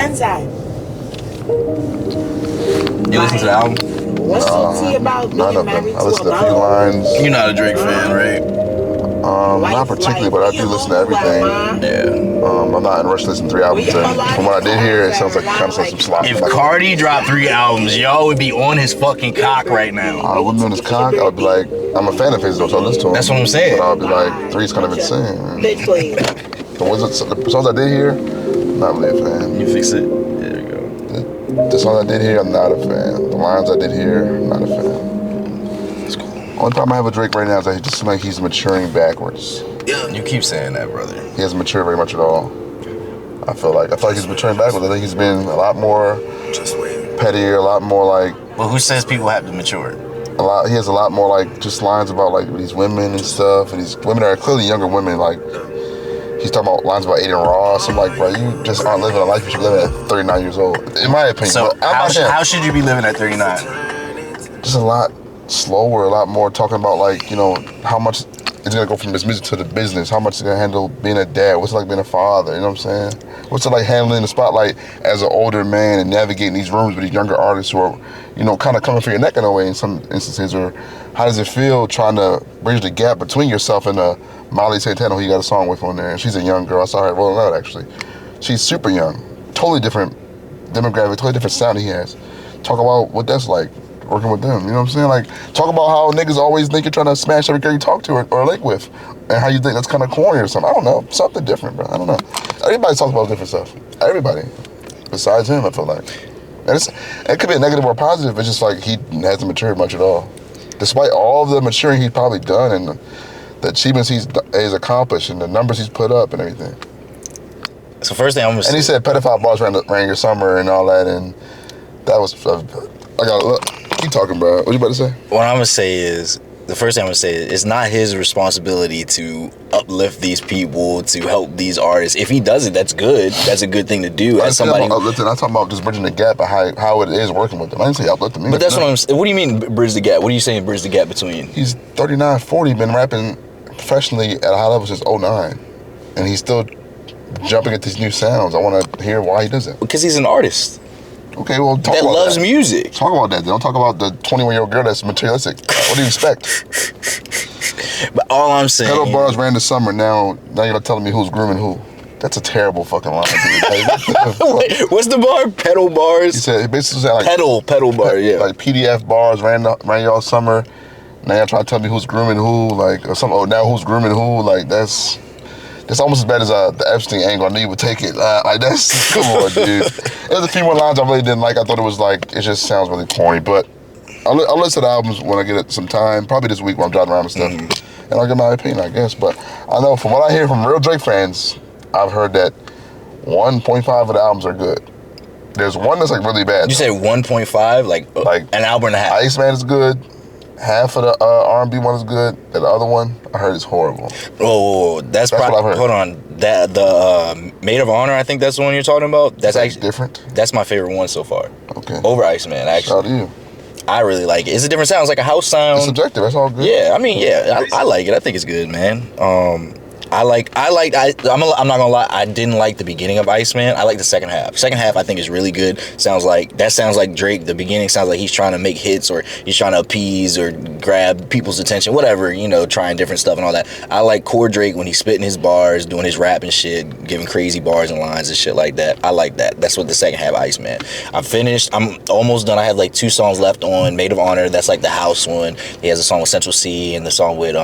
Inside. You listen to the album? What's so tea about none being of them. married I to listened a to a few model? lines. You're not a Drake fan, right? Not particularly, but I do listen to everything. Yeah. I'm not in a rush to listen to 3 albums. And from what I did hear, it sounds like kind of some slop. If Cardi dropped 3 albums, y'all would be on his fucking cock right now. I wouldn't be on his cock. I would be like, I'm a fan of his though, so I listen to him. That's what I'm saying. But I would be like, 3's kind of insane. The songs I did hear, not really a fan. You fix it? There you go. The songs I did hear, I'm not a fan. The lines I did hear, I'm not a fan. That's cool. Only problem I have with Drake right now is that he just seems like he's maturing backwards. Yeah. You keep saying that, brother. He hasn't matured very much at all. I feel like he's maturing backwards. I think he's been a lot more pettier, a lot more like. Well, who says people have to mature? He has a lot more like just lines about like these women and stuff, and these women are clearly younger women. Like he's talking about lines about Aiden Ross. I'm like, bro, you just aren't living a life you should live at 39 years old, in my opinion. So but how should you be living at 39? Just a lot slower, a lot more talking about like, you know, how much it's gonna go from this music to the business, how much it's gonna handle being a dad, what's it like being a father, you know what I'm saying? What's it like handling the spotlight as an older man and navigating these rooms with these younger artists who are, you know, kind of coming for your neck in a way in some instances, or how does it feel trying to bridge the gap between yourself and Molly Santana, who you got a song with on there? And she's a young girl, I saw her rolling out actually. She's super young, totally different demographic, totally different sound he has. Talk about what that's like, working with them, you know what I'm saying? Like, talk about how niggas always think you're trying to smash every girl you talk to or link with, and how you think that's kind of corny or something. I don't know, something different, bro. I don't know. Everybody talks about different stuff. Everybody, besides him, I feel like. And it could be a negative or positive. It's just like he hasn't matured much at all, despite all the maturing he's probably done and the achievements he's accomplished and the numbers he's put up and everything. So first thing I'm gonna say. And he said pedophile bars ran your summer and all that, and that was. I gotta look. Keep talking, bro. What you about to say? What I'm gonna say is, the first thing I'm gonna say is, it's not his responsibility to uplift these people, to help these artists. If he does it, that's good. That's a good thing to do. As somebody, I'm talking about just bridging the gap and how it is working with them. I didn't say uplifting me. But that's what I'm saying. What do you mean bridge the gap? What are you saying bridge the gap between? He's 39, 40, been rapping professionally at a high level since 09, and he's still jumping at these new sounds. I want to hear why he does it. Because he's an artist. Okay, well, talk that about loves that. music. Talk about that. Then. Don't talk about the 21-year-old girl that's materialistic. What do you expect? But all I'm saying, pedal bars ran the summer. Now you're telling me who's grooming who. That's a terrible fucking line. Wait, what's the bar? Pedal bars? He said, it basically said like pedal bar, yeah. Like PDF bars ran y'all summer. Now y'all trying to tell me who's grooming who, like, or something. Oh, now who's grooming who? Like, that's almost as bad as the Epstein angle. I knew you would take it. Like, that's, come on, dude. There's a few more lines I really didn't like. I thought it was like, it just sounds really corny. But I'll listen to the albums when I get it some time. Probably this week when I'm driving around and stuff. And I'll give my opinion, I guess. But I know from what I hear from real Drake fans, I've heard that 1.5 of the albums are good. There's one that's like really bad. You say 1.5? Like an album and a half? Iceman is good. Half of the R&B one is good, and the other one I heard is horrible. Oh, that's probably what I've heard. Hold on, the Maid of Honor, I think that's the one you're talking about. That's actually different. That's my favorite one so far. Okay. Over Iceman, actually. Shout out to you. I really like it. It's a different sound. It's like a house sound. It's subjective. That's all good. Yeah, I mean, yeah, I like it. I think it's good, man. I'm not gonna lie, I didn't like the beginning of Iceman. I like the second half. Second half I think is really good. Sounds like Drake. The beginning sounds like he's trying to make hits, or he's trying to appease or grab people's attention, whatever, you know, trying different stuff and all that. I like core Drake when he's spitting his bars, doing his rap and shit, giving crazy bars and lines and shit like that. I like that. That's what the second half of Iceman. I'm finished. I'm almost done. I have like 2 songs left on Maid of Honor. That's like the house one. He has a song with Central C and the song with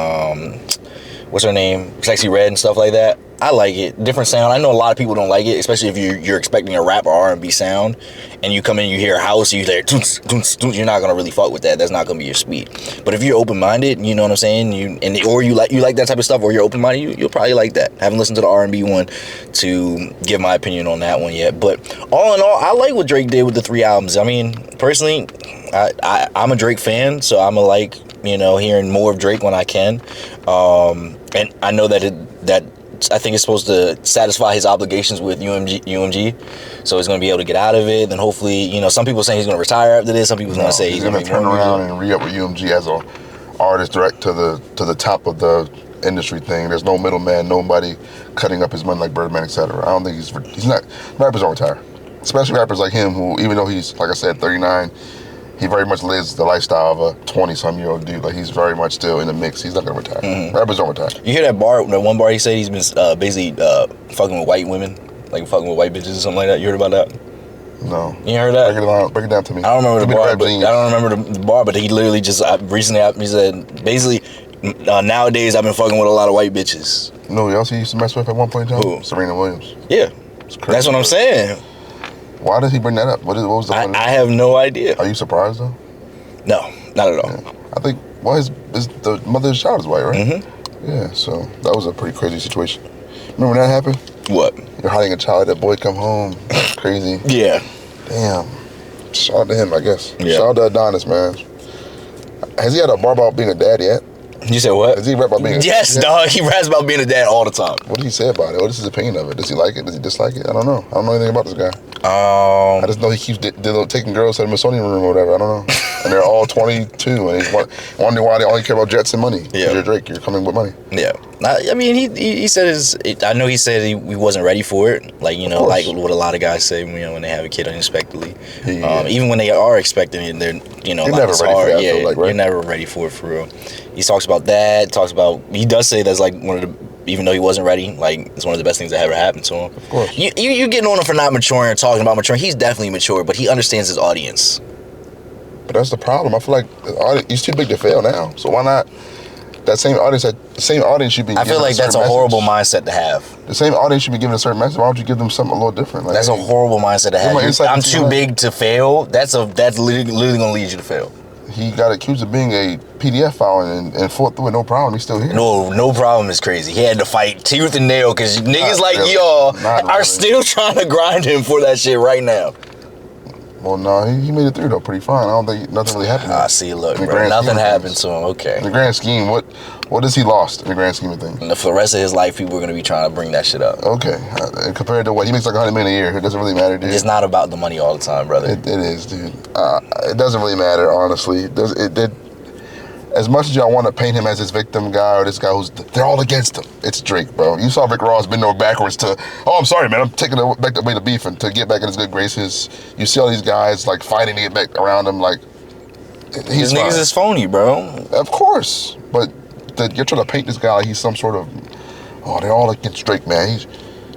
what's her name? Sexy Red and stuff like that. I like it. Different sound. I know a lot of people don't like it, especially if you're expecting a rap or R&B sound, and you come in, you hear house, you hear you're not gonna really fuck with that. That's not gonna be your speed. But if you're open-minded, you know what I'm saying, or you like that type of stuff, or you're open-minded, you'll probably like that. I haven't listened to the R&B one to give my opinion on that one yet. But all in all, I like what Drake did with the 3 albums. I mean, personally, I'm a Drake fan, so I'm like, you know, hearing more of Drake when I can. And I know that I think it's supposed to satisfy his obligations with UMG, so he's going to be able to get out of it. Then hopefully, you know, some people are saying he's going to retire after this. Some people are going to say he's going to turn around and re-up with UMG as an artist direct to the top of the industry thing. There's no middleman, nobody cutting up his money like Birdman, etc. I don't think he's not. Rappers don't retire. especially rappers like him, who even though he's, like I said, 39, he very much lives the lifestyle of a 20-some-year-old dude. Like, he's very much still in the mix. He's not gonna retire. Rappers don't retire. You hear that one bar he said he's been basically fucking with white women, like fucking with white bitches or something like that. You heard about that? No. You heard that? Break it down to me. I don't remember the bar, but he literally just recently he said basically nowadays I've been fucking with a lot of white bitches. No, y'all see he used to mess with at one point in time? Who? Serena Williams. Yeah, that's what I'm saying. Why did he bring that up? What was the point? I have no idea. Are you surprised though? No, not at all. Yeah. I think his the mother's child is white, right? Mm-hmm. Yeah, so that was a pretty crazy situation. Remember when that happened? What? You're hiding a child, that boy come home. That's crazy. Yeah. Damn. Shout out to him, I guess. Yeah. Shout out to Adonis, man. Has he had a bar about being a dad yet? You said what? Does he rap about being a dad? Yes, dog. He raps about being a dad all the time. What did he say about it? What is his opinion of it? Does he like it? Does he dislike it? I don't know. I don't know anything about this guy. I just know he keeps taking girls to the Smithsonian room or whatever. I don't know. And they're all 22, and he's wondering why they only care about jets and money. Yeah. You're Drake. You're coming with money. Yeah. I mean, he said I know he said he wasn't ready for it. Like, you know, like what a lot of guys say, you know, when they have a kid unexpectedly. Yeah. Even when they are expecting it, they're, you know, you're like, never ready for that. Yeah, like, right? You're never ready for it, for real. He talks about that. He does say that's like one of the, even though he wasn't ready, like, it's one of the best things that ever happened to him. Of course. You getting on him for not maturing or talking about maturing. He's definitely mature, but he understands his audience. But that's the problem. I feel like he's too big to fail now. So why not? That same audience should be. I feel like that's a horrible mindset to have. The same audience should be given a certain message. Why don't you give them something a little different? Like, That's a horrible mindset to have. I'm too big to fail. That's literally gonna lead you to fail. He got accused of being a PDF file and fought through it, no problem. He's still here. No problem is crazy. He had to fight tooth and nail because niggas like really. y'all Not are really. still trying to grind him for that shit right now. Well, no, he made it through though, pretty fine. I don't think nothing really happened. See, look, bro, nothing happened to him. Okay. In the grand scheme, what has he lost in the grand scheme of things? And for the rest of his life, people are gonna be trying to bring that shit up. Okay, and compared to what he makes like $100 million a year, it doesn't really matter, dude. It's not about the money all the time, brother. It is, dude. It doesn't really matter, honestly. As much as y'all want to paint him as this victim guy or this guy they're all against him. It's Drake, bro. You saw Rick Ross bend over backwards I'm sorry, man. I'm taking back the way to beef and to get back in his good graces. You see all these guys like fighting to get back around him, like These niggas is phony, bro. Of course, but you're trying to paint this guy like he's some sort of they're all against Drake, man.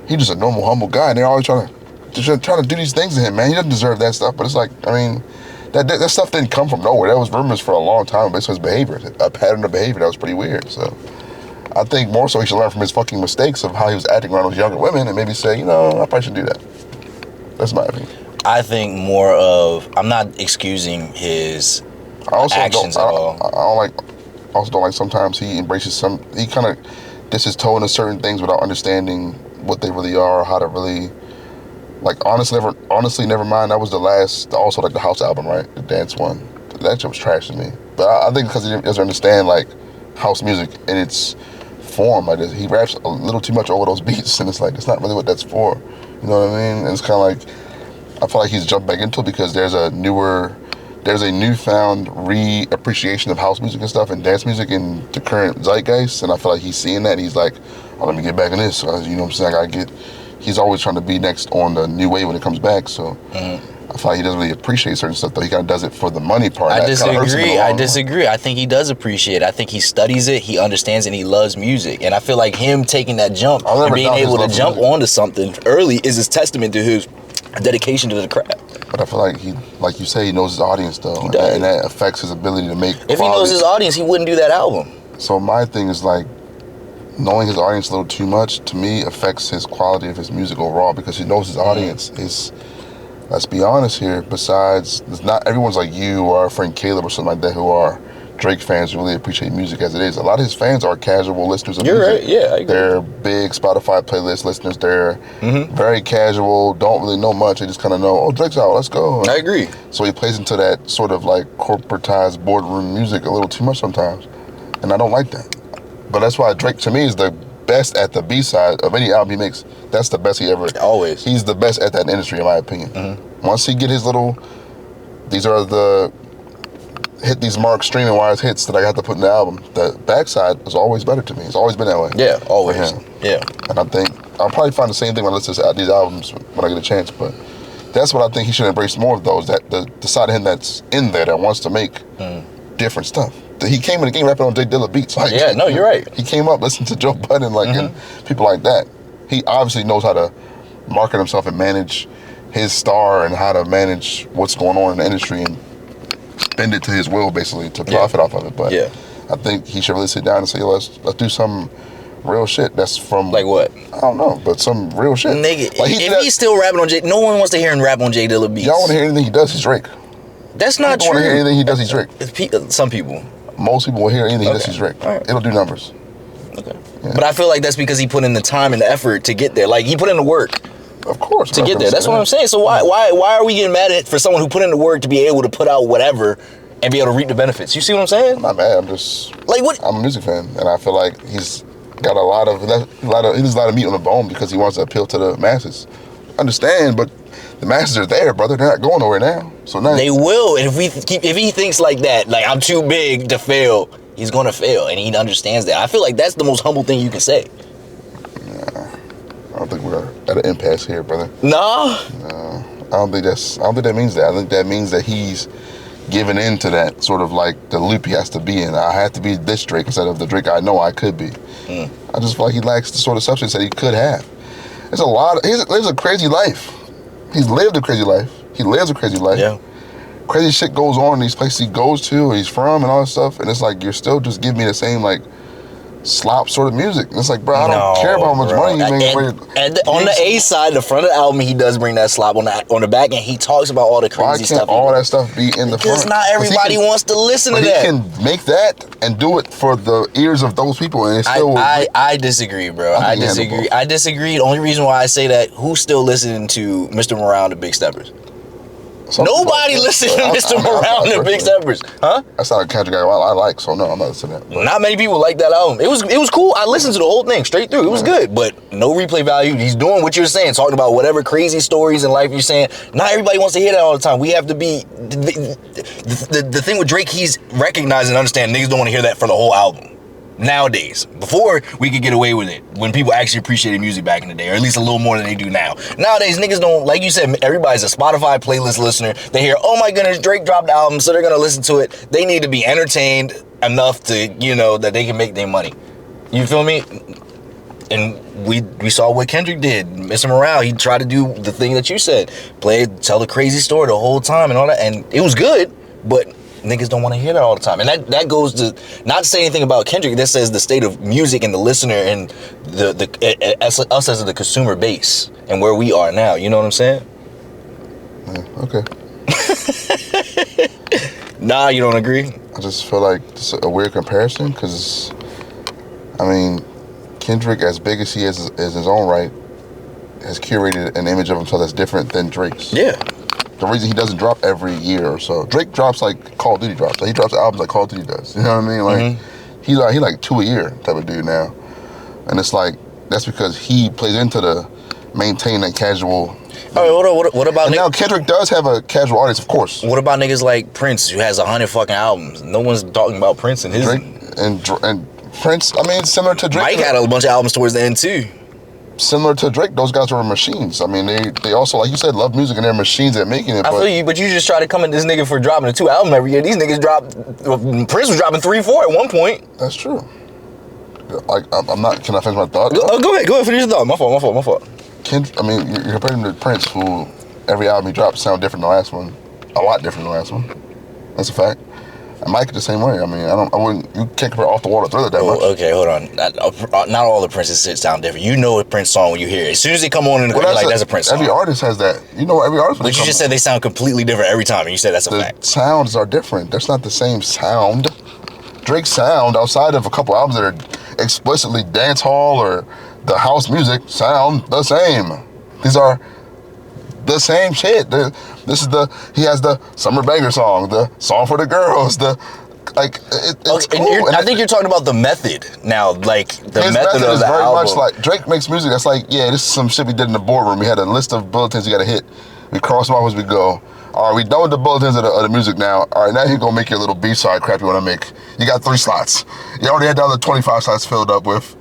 He's just a normal, humble guy, and they're always trying to do these things to him, man. He doesn't deserve that stuff. But it's like, I mean. That stuff didn't come from nowhere. That was rumors for a long time based on his behavior, a pattern of behavior that was pretty weird. So I think more so he should learn from his fucking mistakes of how he was acting around those younger women and maybe say, I probably shouldn't do that. That's my opinion. I think more of, I'm not excusing his actions at all. I don't like sometimes he embraces he kind of dips his toe into certain things without understanding what they really are, or how to really. Like, honestly, never mind. That was the House album, right? The dance one. That shit was trash to me. But I think because he doesn't understand, like, house music in its form. Like, he raps a little too much over those beats, and it's like, it's not really what that's for. You know what I mean? And it's kind of like, I feel like he's jumped back into it because there's a newfound re-appreciation of house music and stuff and dance music in the current zeitgeist. And I feel like he's seeing that, and he's like, let me get back in this. So, you know what I'm saying? He's always trying to be next on the new wave when it comes back. So I feel like he doesn't really appreciate certain stuff, though. He kind of does it for the money part. I disagree. I think he does appreciate it. I think he studies it, he understands it, and he loves music. And I feel like him taking that jump and being able to jump onto something early is his testament to his dedication to the craft. But I feel like like you say, he knows his audience, though. He does. And that affects his ability to make If he knows his audience, he wouldn't do that album. So my thing is like, knowing his audience a little too much, to me, affects his quality of his music overall because he knows his audience is, let's be honest here, besides, not everyone's like you or our friend Caleb or something like that who are Drake fans who really appreciate music as it is. A lot of his fans are casual listeners of music. You're right, yeah, I agree. They're big Spotify playlist listeners. They're very casual, don't really know much. They just kind of know, Drake's out, let's go. I agree. So he plays into that sort of like corporatized boardroom music a little too much sometimes. And I don't like that. But that's why Drake, to me, is the best at the B-side of any album he makes. That's the best he ever. Always. He's the best at that in the industry, in my opinion. Once he get his these are the hit these mark streaming wise hits that I got to put in the album. The backside was always better to me. It's always been that way. Yeah, always. Yeah. And I think I'll probably find the same thing when I listen to these albums when I get a chance. But That's what I think he should embrace more of those. That the side of him that's in there that wants to make different stuff. He came in the game rapping on J Dilla beats. Like, yeah, no, you're right. He came up listening to Joe Budden, like, and people like that. He obviously knows how to market himself and manage his star and how to manage what's going on in the industry and bend it to his will, basically, to profit off of it. But I think he should really sit down and say, let's do some real shit that's from... Like what? I don't know, but some real shit. Nigga, like if he's still rapping on J... No one wants to hear him rap on J Dilla beats. Y'all want to hear anything he does, he's Drake. That's not true. Don't want to hear anything he does, he's Drake. Some people. Most people will hear anything he does, he's Drake. Right. It'll do numbers. Okay. Yeah. But I feel like that's because he put in the time and the effort to get there. Like, he put in the work. Of course. To get there. That's what I'm saying. So why are we getting mad at for someone who put in the work to be able to put out whatever and be able to reap the benefits? You see what I'm saying? I'm not mad. I'm just... Like, what? I'm a music fan, and I feel like he's got a lot of meat on the bone because he wants to appeal to the masses. Understand, but the masses are there, brother. They're not going nowhere now. So now they will. And if he thinks like that, like, I'm too big to fail, he's gonna fail, and he understands that. I feel like that's the most humble thing you can say. Nah, I don't think we're at an impasse here, brother. No, I don't think that means that. I think that means that he's giving in to that sort of like the loop he has to be in. I have to be this Drake instead of the Drake I know I could be. I just feel like he lacks the sort of substance that he could have. There's a lot. He lives a crazy life. He's lived a crazy life. He lives a crazy life. Yeah. Crazy shit goes on in these places he goes to, or he's from, and all that stuff. And it's like, you're still just giving me the same, like, slop sort of music. And it's like, bro, I don't care about how much money you make. On the A side, the front of the album, he does bring that slop. On the back end, he talks about all the crazy stuff. Why can't all that stuff be in the front? Because not everybody wants to listen to that. He can make that and do it for the ears of those people, and it still. I disagree, bro. I disagree. I disagree. The only reason why I say that, who's still listening to Mr. Morale and the Big Steppers? Nobody listens to Mr. Morale and the Big Steppers, huh? That's not a country guy I like, so no, I'm not listening to that. Not many people like that album. It was cool. I listened to the whole thing straight through. It was good, but no replay value. He's doing what you're saying, talking about whatever crazy stories in life you're saying. Not everybody wants to hear that all the time. We have to be the thing with Drake. He's recognizing and understanding niggas don't want to hear that for the whole album. Nowadays, before we could get away with it, when people actually appreciated music back in the day, or at least a little more than they do now. Nowadays, niggas don't, like you said, everybody's a Spotify playlist listener. They hear, oh my goodness, Drake dropped the album, so they're gonna listen to it. They need to be entertained enough to, that they can make their money. You feel me? And we saw what Kendrick did. Mr. Morale, he tried to do the thing that you said, tell the crazy story the whole time and all that, and it was good, but niggas don't want to hear that all the time. And that goes to, not to say anything about Kendrick, that says the state of music and the listener and us as the consumer base and where we are now. You know what I'm saying? Yeah, okay. Nah, you don't agree? I just feel like it's a weird comparison because, I mean, Kendrick, as big as he is in his own right, has curated an image of himself that's different than Drake's. Yeah. The reason he doesn't drop every year or so. Drake drops like Call of Duty drops. Like, he drops albums like Call of Duty does. You know what I mean? Like he like 2 a year type of dude now. And it's like, that's because he plays into the maintain that casual. All right, what about now Kendrick does have a casual audience, of course. What about niggas like Prince, who has 100 fucking albums? No one's talking about Prince and his. Drake and Prince, I mean, similar to Drake. Mike had a bunch of albums towards the end too. Similar to Drake, those guys were machines. I mean, they also, like you said, love music and they're machines at making it. I feel you, but you just try to come at this nigga for dropping a 2 album every year. These niggas Prince was dropping 3, 4 at one point. That's true. Like, I'm not, can I finish my thought? Go ahead, finish your thought. My fault. I mean, you're comparing him to Prince, who every album he drops sound different than the last one. A lot different than the last one. That's a fact. And Mike the same way. I mean, you can't compare Off the Wall to Thriller that much. Okay, hold on. Not all the Prince's sound different. You know a Prince song when you hear it. As soon as they come on in the car, like, that's a Prince song. Every artist has that. You know, every artist. But you just said they sound completely different every time, and you said that's a fact. The sounds are different. That's not the same sound. Drake's sound, outside of a couple albums that are explicitly dance hall or the house music, sound the same. These are the same shit. He has the summer banger song, the song for the girls, it's cool. I think you're talking about the method now, like the his method of is the very album. much like Drake makes music that's like, yeah, this is some shit we did in the boardroom. We had a list of bulletins you gotta hit. We cross them off as we go. All right, we done with the bulletins of the music now. All right, now you gonna make your little B-side crap you wanna make. You got 3 slots. You already had the other 25 slots filled up with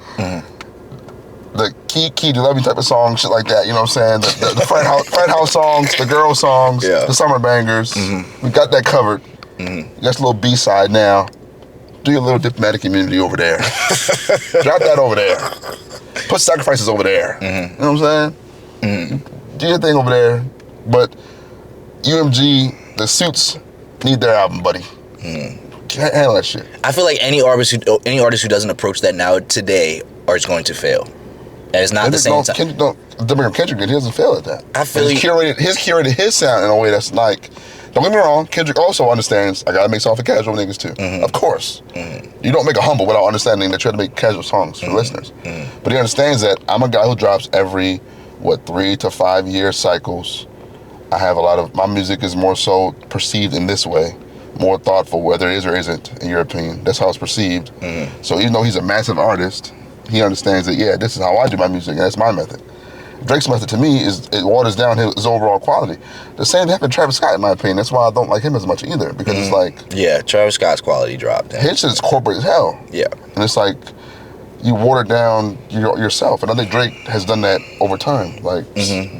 the Kiki, the Love Me type of song, shit like that. You know what I'm saying? The friend house songs, the girl songs, the summer bangers. We got that covered. That's a little B-side now. Do your little diplomatic immunity over there. Drop that over there. Put Sacrifices over there. You know what I'm saying? Do your thing over there. But UMG, the Suits need their album, buddy. Can't handle that shit. I feel like any artist who doesn't approach that now today is going to fail. And it's not the same time. Kendrick, he doesn't fail at that. I feel he's curated his sound in a way that's like, don't get me wrong, Kendrick also understands I gotta make songs for casual niggas too. Of course. You don't make a humble without understanding that you have to make casual songs for listeners. But he understands that I'm a guy who drops every 3 to 5 year cycles. I have a lot of my music is more so perceived in this way, more thoughtful, whether it is or isn't, in your opinion. That's how it's perceived. So even though he's a massive artist, he understands that, yeah, this is how I do my music, and that's my method. Drake's method to me it waters down his overall quality. The same thing happened to Travis Scott, in my opinion. That's why I don't like him as much either, because it's like... Yeah, Travis Scott's quality dropped. His shit is corporate as hell. Yeah. And it's like, you water down yourself. And I think Drake has done that over time, like,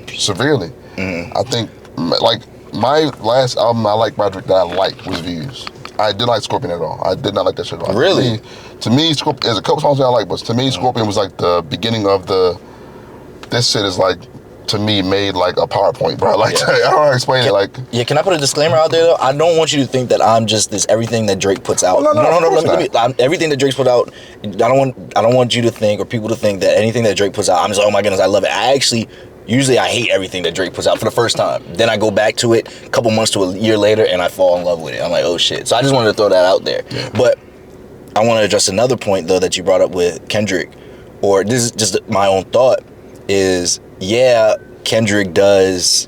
severely. I think, like, my last album I liked by Drake that I liked was Views. I didn't like Scorpion at all. I did not like that shit at all. Really? To me, Scorpion, there's a couple songs that I like, but to me, Scorpion was like the beginning of this shit is like, to me, made like a PowerPoint, bro. Like, I don't know how to explain it. Like, yeah, can I put a disclaimer out there though? I don't want you to think that I'm just this everything that Drake puts out. No. Everything that Drake's put out, I don't want you to think or people to think that anything that Drake puts out, I'm just, oh my goodness, I love it. Usually I hate everything that Drake puts out for the first time. Then I go back to it a couple months to a year later and I fall in love with it. I'm like, oh shit. So I just wanted to throw that out there. Yeah. But I want to address another point though that you brought up with Kendrick, or this is just my own thought, is Kendrick does,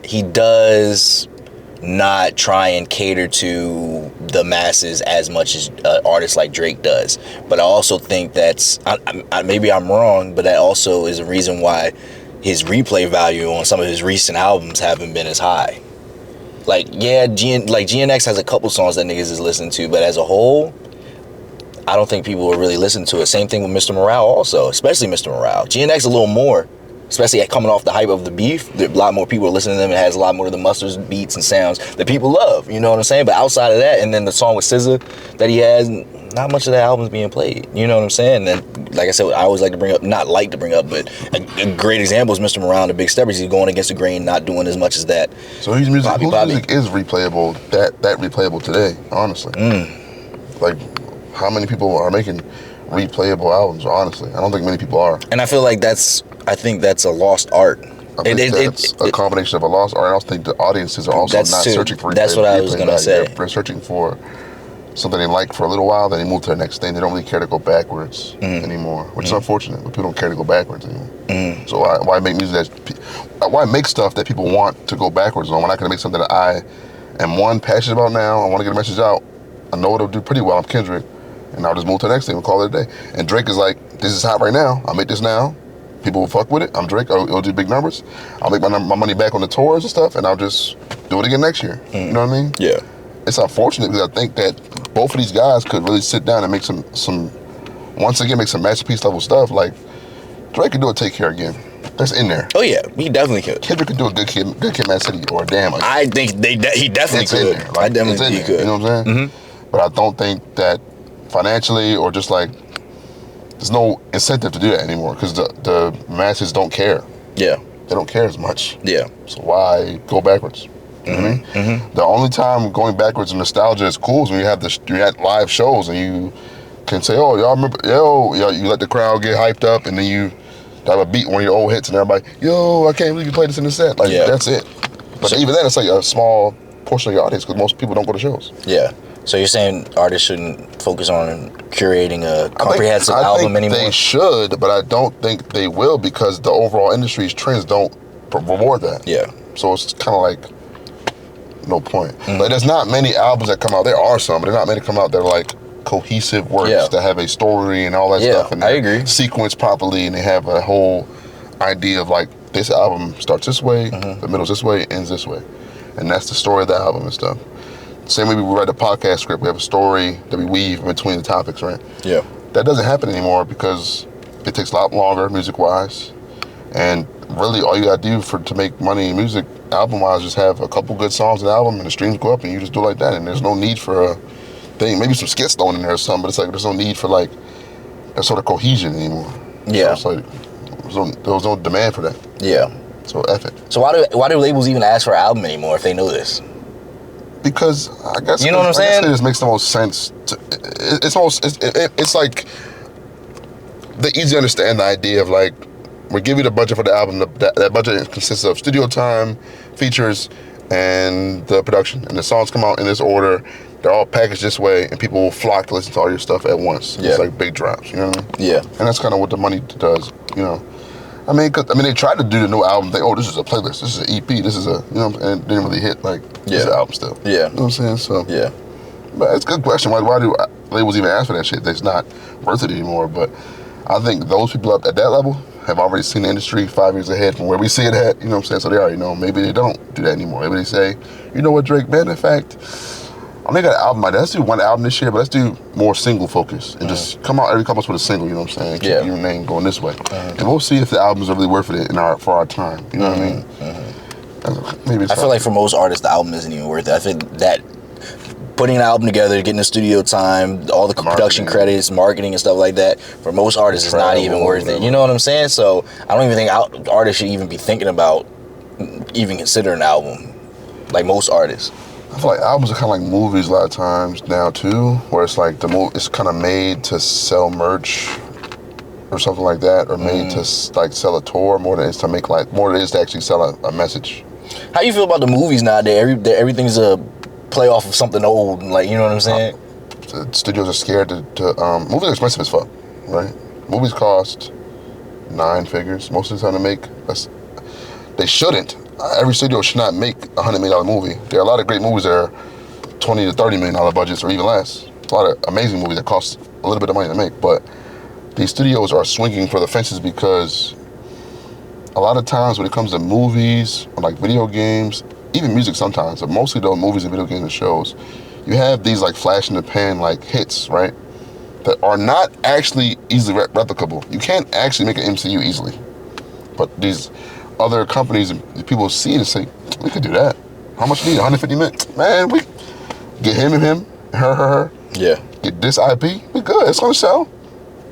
he does not try and cater to the masses as much as artists like Drake does. But I also think maybe I'm wrong, but that also is a reason why his replay value on some of his recent albums haven't been as high. Like, yeah, GNX has a couple songs that niggas is listening to, but as a whole, I don't think people will really listen to it. Same thing with Mr. Morale also, especially Mr. Morale. GNX a little more, especially coming off the hype of the beef. A lot more people are listening to them. It has a lot more of the mustard beats and sounds that people love. You know what I'm saying? But outside of that, and then the song with SZA that he has, not much of that album's being played. You know what I'm saying? And like I said, I always like to bring up, but a great example is Mr. Morale and the Big Steppers. He's going against the grain, not doing as much as that. So his music is replayable, that replayable today, honestly. Like, how many people are making replayable albums, honestly? I don't think many people are. And I feel like I think that's a lost art. I think it's a combination of a lost art. I also think the audiences are also not searching for replay. That's what I was going to say. They're searching for something they like for a little while, then they move to the next thing. They don't really care to go backwards anymore, which is unfortunate, but people don't care to go backwards anymore. So why make music why make stuff that people want to go backwards on when I can make something that I am, passionate about now, I want to get a message out, I know it'll do pretty well, I'm Kendrick, and I'll just move to the next thing and call it a day. And Drake is like, this is hot right now, I'll make this now, people will fuck with it, I'm Drake, it'll do big numbers, I'll make my money back on the tours and stuff, and I'll just do it again next year. You know what I mean? Yeah. It's unfortunate because I think that both of these guys could really sit down and make some once again, make some masterpiece level stuff. Like, Drake could do a Take Care again. That's in there. Oh yeah, he definitely could. Kendrick could do a Good Kid, Mad City, or a Damn. I think he definitely could. Like, I definitely think he could. You know what I'm saying? But I don't think that financially or just like, there's no incentive to do that anymore because the masses don't care. Yeah. They don't care as much. Yeah. So why go backwards? You know what I mean? The only time going backwards in nostalgia is cool is when you have live shows and you can say, oh, y'all remember, you let the crowd get hyped up and then you have a beat one of your old hits and everybody, I can't believe you played this in the set. Like, that's it. But even then, it's like a small portion of your audience because most people don't go to shows. Yeah. So you're saying artists shouldn't focus on curating a comprehensive album anymore? They should, but I don't think they will because the overall industry's trends don't reward that. Yeah. So it's kind of like, no point. Like, there's not many albums that come out. There are some, but there's not many that come out that are like cohesive works that have a story and all that stuff. And I agree. Sequenced properly, and they have a whole idea of like, this album starts this way, the middle's this way, ends this way. And that's the story of the album and stuff. Same way we write a podcast script, we have a story that we weave in between the topics, right? Yeah. that doesn't happen anymore because it takes a lot longer music-wise. And really, all you gotta do to make money in music, album-wise, just have a couple good songs in the album and the streams go up and you just do it like that. And there's no need for a thing. Maybe some skits thrown in there or something, but it's like there's no need for like that sort of cohesion anymore. Yeah. So it's like there was no demand for that. Yeah. So F it. So why do labels even ask for an album anymore if they know this? Because I guess you know what I'm saying. It just makes the most sense. It's like they easily understand the idea of like we give you the budget for the album. That budget consists of studio time, features, and the production. And the songs come out in this order. They're all packaged this way, and people will flock to listen to all your stuff at once. Yeah. It's like big drops, you know what I mean? Yeah. And that's kind of what the money does, you know. I mean, they tried to do the new album thing. Oh, this is a playlist. This is an EP. This is a, you know, and it didn't really hit. Like, this is an album still. Yeah. You know what I'm saying? So, yeah. But it's a good question. Why do labels even ask for that shit? That's not worth it anymore. But I think those people up at that level have already seen the industry 5 years ahead from where we see it at. You know what I'm saying? So they already know. Maybe they don't do that anymore. Maybe they say, you know what, Drake, man, in fact, I think I got an album. Let's do one album this year, but let's do more single focus and just come out every couple months with a single. You know what I'm saying? Keep your name going this way, and we'll see if the albums are really worth it for our time. You know what I mean? Maybe I feel like for most artists, the album isn't even worth it. I think that putting an album together, getting the studio time, all the production credits, marketing and stuff like that, for most artists, it's not even worth it. You know what I'm saying? So I don't even think artists should even be thinking about even considering an album, like most artists. I feel like albums are kind of like movies a lot of times now too, where it's like it's kind of made to sell merch or something like that, or made to like sell a tour more than it is to actually sell a message. How you feel about the movies nowadays? Everything's a play off of something old, like, you know what I'm saying? Studios are scared to movies are expensive as fuck, right? Movies cost 9 figures most of the time to make. They shouldn't. Every studio should not make a $100 million movie. There are a lot of great movies that are $20 to $30 million budgets or even less. A lot of amazing movies that cost a little bit of money to make, but these studios are swinging for the fences because a lot of times when it comes to movies or like video games, even music sometimes, but mostly though movies and video games and shows, you have these like flash in the pan like hits, right? That are not actually easily replicable. You can't actually make an MCU easily, but these other companies and people see it and say, we could do that. How much do you need? 150 minutes? Man, we get him and him, her. Yeah. Get this IP, we good. It's gonna sell.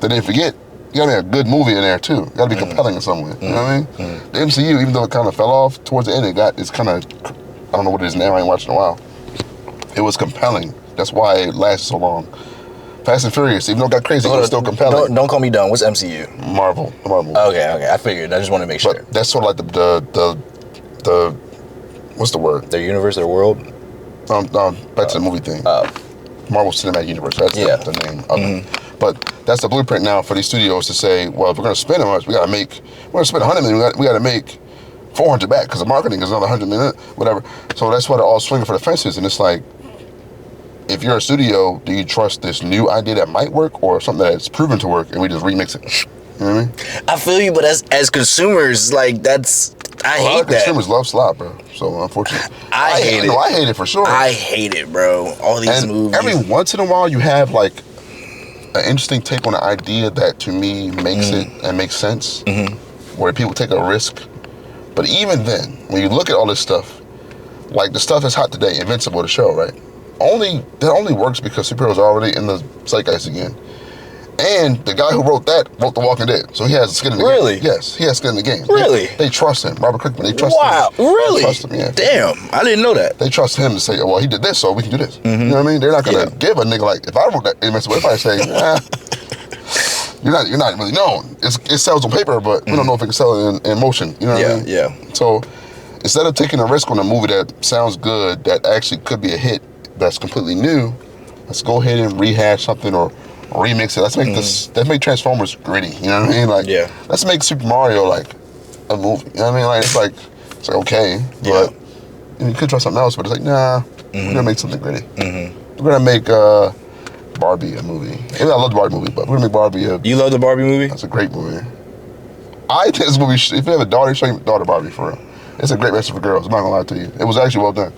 Then they forget, you gotta make a good movie in there too. You gotta be compelling in some way. You know what I mean? The MCU, even though it kind of fell off towards the end, it's kind of, I don't know what it is now. I ain't watched in a while. It was compelling. That's why it lasted so long. Fast and Furious, even though it got crazy, it was still compelling. Don't call me dumb. What's MCU? Marvel. The Marvel. Okay. I figured. I just want to make sure. But that's sort of like the what's the word? Their universe, their world. Back to the movie thing. Marvel Cinematic Universe. That's the name of it. But that's the blueprint now for these studios to say, well, if we're gonna spend how much, we're gonna spend $100 million. We gotta make 400 back because the marketing is another 100 million, whatever. So that's why they're all swinging for the fences, and it's like, if you're a studio, do you trust this new idea that might work or something that's proven to work and we just remix it? You know what I mean? I feel you, but as consumers, like I hate that. Consumers love slop, bro. So unfortunately, I hate it. No, I hate it for sure. I hate it, bro. All these movies. Every once in a while, you have like an interesting take on an idea that to me makes it and makes sense, where people take a risk. But even then, when you look at all this stuff, like the stuff that's hot today, Invincible, the show, right? That only works because superheroes are already in the zeitgeist again. And the guy who wrote The Walking Dead, so he has skin in the game. Really? Yes, he has skin in the game. Really? They trust him. Robert Kirkman, they trust him. Wow, really? They trust him, yeah. Damn, I didn't know that. They trust him to say, well, he did this, so we can do this. You know what I mean? They're not gonna give a nigga like, if I wrote that Invincible, if I say, you're not really known. It sells on paper, but we don't know if it can sell in motion. You know what I mean? Yeah. So instead of taking a risk on a movie that sounds good, that actually could be a hit, that's completely new, let's go ahead and rehash something or remix it. Let's make Transformers gritty. You know what I mean? Like, let's make Super Mario like a movie. You know what I mean? Like, it's like okay, but you could try something else. But it's like, nah, we're gonna make something gritty. We're gonna make Barbie a movie. Maybe I love the Barbie movie, but we're gonna make Barbie a. You love the Barbie movie? That's a great movie. I think this movie. If you have a daughter, show your daughter Barbie for real. It's a great message for girls. I'm not gonna lie to you. It was actually well done.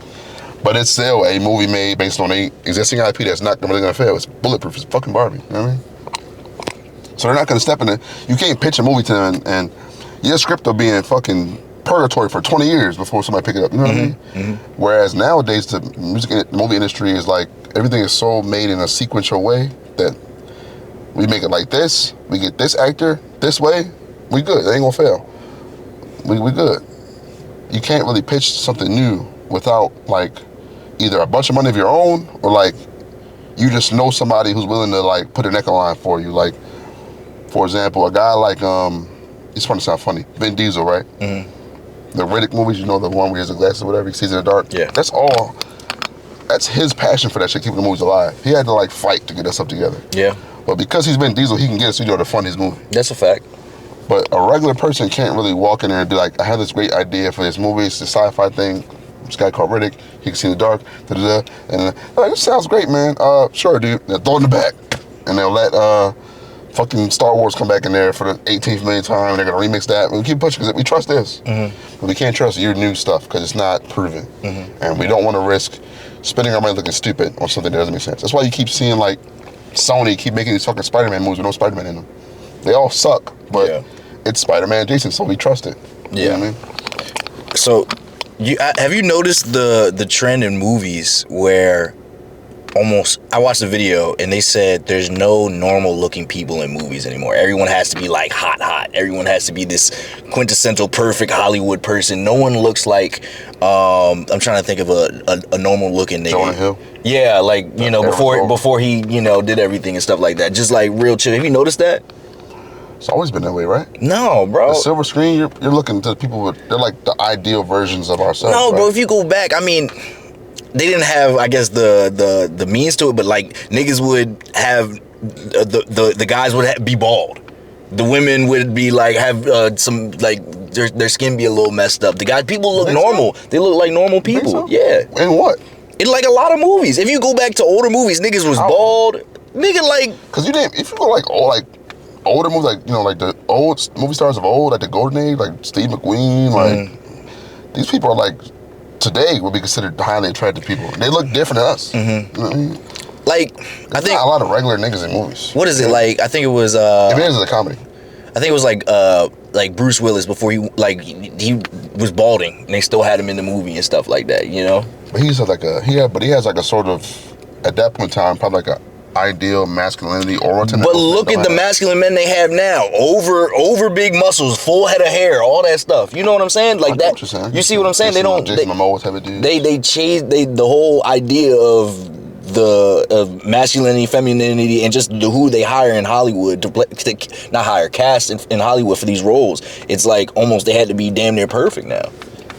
But it's still a movie made based on a existing IP that's not really gonna fail. It's bulletproof. It's fucking Barbie. You know what I mean? So they're not going to step in it. You can't pitch a movie to them and your script will be in fucking purgatory for 20 years before somebody pick it up. You know what I mean? Mm-hmm. Whereas nowadays the movie industry is like, everything is so made in a sequential way that we make it like this, we get this actor this way, we good. It ain't gonna fail. We good. You can't really pitch something new without like either a bunch of money of your own or like you just know somebody who's willing to like put a neck on the line for you. Like, for example, a guy like it's trying to sound funny, Vin Diesel, right? Mm-hmm. The Riddick movies, you know, the one where he has the glasses or whatever, he sees in the dark. Yeah. That's his passion for that shit, keeping the movies alive. He had to like fight to get that stuff together. Yeah. But because he's Vin Diesel, he can get a studio to fund his movie. That's a fact. But a regular person can't really walk in there and be like, I have this great idea for this movie, it's a sci-fi thing, this guy called Riddick, he can see in the dark, da-da-da, and like, this sounds great, man. Sure, dude. They'll throw it in the back. And they'll let fucking Star Wars come back in there for the 18th millionth time, and they're gonna remix that. We keep pushing because we trust this. Mm-hmm. But we can't trust your new stuff because it's not proven. Mm-hmm. And we don't want to risk spending our money looking stupid on something that doesn't make sense. That's why you keep seeing like Sony keep making these fucking Spider-Man movies with no Spider-Man in them. They all suck, but it's Spider-Man Jason, so we trust it. You know what I mean? So, have you noticed the trend in movies where I watched a video and they said there's no normal looking people in movies anymore. Everyone has to be like hot. Everyone has to be this quintessential perfect Hollywood person. No one looks like I'm trying to think of a normal looking nigga. Jonah Hill. Yeah, like, you know, before he, you know, did everything and stuff like that. Just like real chill. Have you noticed that? It's always been that way, right? No, bro. The silver screen, you're looking to people they're like the ideal versions of ourselves. No, right? bro, if you go back, I mean, they didn't have, I guess, the means to it, but like niggas would have the guys would be bald. The women would be like have some like their skin be a little messed up. The guys, people look normal. So? They look like normal people. So? Yeah. In what? In like a lot of movies. If you go back to older movies, niggas was bald. Nigga like. Cause if you go like older movies, like, you know, like the old movie stars of old, like the golden age, like Steve McQueen, like these people are like today would be considered highly attractive people. They look different than us. Mm-hmm. You know what I mean? Like, I think not a lot of regular niggas in movies. What is it like? I think it was. If it is a comedy. I think it was like Bruce Willis before he was balding and they still had him in the movie and stuff like that. You know. But he has like a sort of at that point in time probably like a ideal masculinity aura. But look at the masculine men they have now. Over big muscles, full head of hair, all that stuff. You know what I'm saying? Like that. You see what I'm saying? They don't. Jason Momoa type of dude. They changed the whole idea of masculinity, femininity, and just who they hire in Hollywood cast in Hollywood for these roles. It's like almost they had to be damn near perfect now.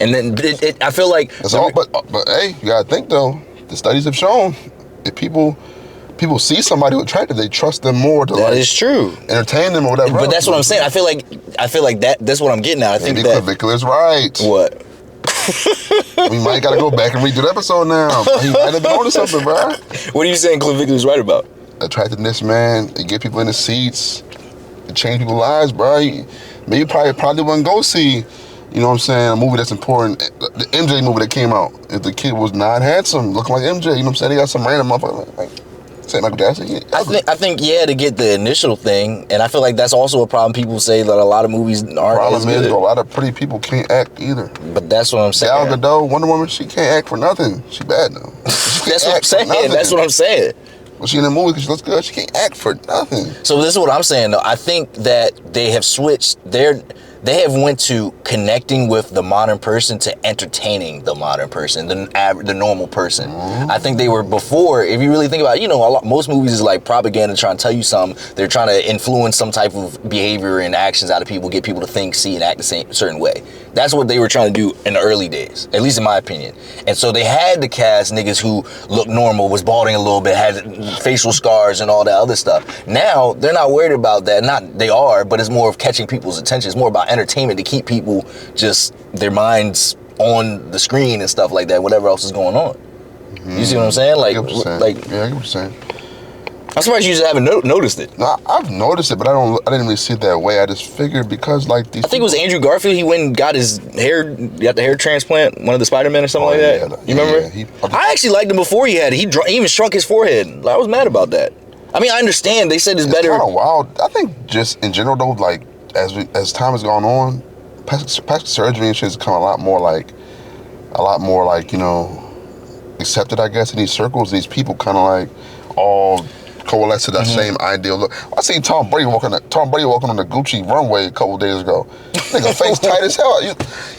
And then I feel like. That's all. But hey, you gotta think though. The studies have shown if people see somebody who's attractive, they trust them more to that is true. Entertain them or whatever. But that's what I'm saying. I feel like that's what I'm getting at. I think that Clavicular's right. What? We might gotta go back and redo the episode now. He might have been onto something, bro. What are you saying Clavicular's right about? Attractiveness, man. It get people in the seats. It change people's lives, bro. Maybe probably wouldn't go see, you know what I'm saying, a movie that's important. The MJ movie that came out. If the kid was not handsome, looking like MJ, you know what I'm saying? They got some random motherfucker like Michael Jackson. I think to get the initial thing, and I feel like that's also a problem. People say that a lot of movies aren't. Problem is, a lot of pretty people can't act either. But that's what I'm saying. Gal Gadot, Wonder Woman, she can't act for nothing. She bad though. That's what I'm saying. That's what I'm saying. When she in the movie because she looks good, she can't act for nothing. So this is what I'm saying though. I think that they have switched they have went to connecting with the modern person to entertaining the modern person, the normal person. Mm-hmm. I think they were before, if you really think about it, you know, most movies is like propaganda trying to tell you something. They're trying to influence some type of behavior and actions out of people, get people to think, see, and act the same certain way. That's what they were trying to do in the early days, at least in my opinion. And so they had to cast niggas who looked normal, was balding a little bit, had facial scars and all that other stuff. Now, they're not worried about that. They are, but it's more of catching people's attention. It's more about entertainment to keep people just their minds on the screen and stuff like that, whatever else is going on. Mm-hmm. You see what I'm saying? Yeah, I get what you're saying. I'm surprised you just haven't noticed it. No, I've noticed it, but I didn't really see it that way. I just figured because like these. I think it was Andrew Garfield. He went and got the hair transplant, one of the Spider-Man or something like that. You remember? Yeah, I actually liked him before he had it. He even shrunk his forehead. I was mad about that. I mean, I understand. They said it's It's better. kind of wild. I think just in general though, like as time has gone on, plastic surgery and shit has become a lot more like you know, accepted, I guess, in these circles. These people kind of like all coalesce to that same ideal look. I seen Tom Brady walking on the Gucci runway a couple days ago. Nigga, face tight as hell. You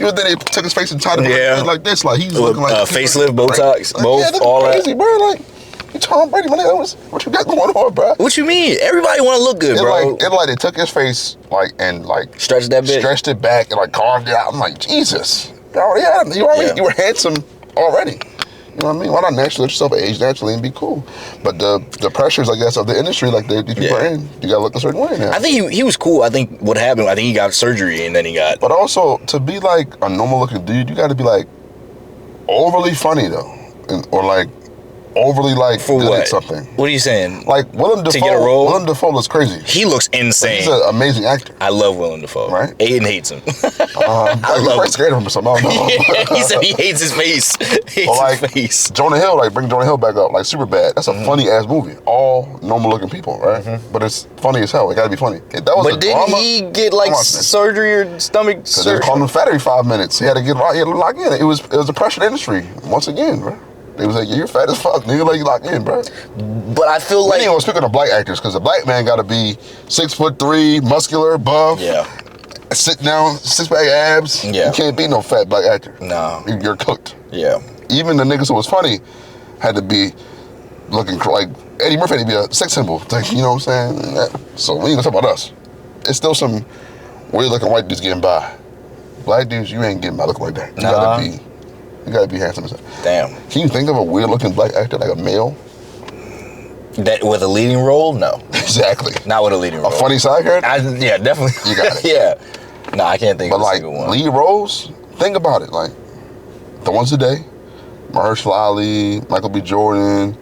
would think they took his face and tied it like this, like he's looking like facelift, Botox, like, both, yeah, all crazy, that. bro. Like, you Tom Brady, man. What you got going on, bro? What you mean? Everybody want to look good, bro. It like they took his face and stretched that bit, stretched it back and like carved it out. I'm like, Jesus, you already had him. You were handsome already. You know what I mean? Why not naturally let yourself age naturally and be cool? But the pressures, I guess, of the industry, like these people are in, you gotta look a certain way now. I think he was cool. I think what happened, I think he got surgery and then he got. But also to be like a normal looking dude, you gotta be like overly funny though, or like overly like for good what? at something. What are you saying? Like Willem Dafoe. To get a role? Willem Dafoe looks crazy. He looks insane. He's an amazing actor. I love Willem Dafoe. Right? Aiden hates him. I love him. Scared of him or something. I don't know. Yeah, he said he hates his face. His face. Jonah Hill, like bring Jonah Hill back up, like Superbad. That's a funny ass movie. All normal looking people, right? But it's funny as hell. It gotta be funny. If that was but didn't he get like surgery or stomach surgery? They called him fat every 5 minutes. He had to get right. He had to lock in. It was a pressured industry once again, bro. They was like, yeah, you're fat as fuck, nigga. Like you locked in, bro. But I feel like speaking of black actors, because a black man got to be 6'3", muscular, buff. Yeah. Sit down, 6-pack abs. Yeah. You can't be no fat black actor. No. You're cooked. Yeah. Even the niggas who was funny had to be looking like Eddie Murphy had to be a sex symbol. Like, you know what I'm saying? So we ain't gonna talk about us. It's still some weird looking white dudes getting by. Black dudes, you ain't getting by looking like that. You gotta be handsome. Damn. Can you think of a weird looking black actor, like a male? That with a leading role? No. Exactly. Not with a leading role. A funny side character? Yeah, definitely. You got it. Yeah. No, I can't think of a single one. But like lead roles, think about it. Like the ones today, Mahershala Ali, Michael B. Jordan,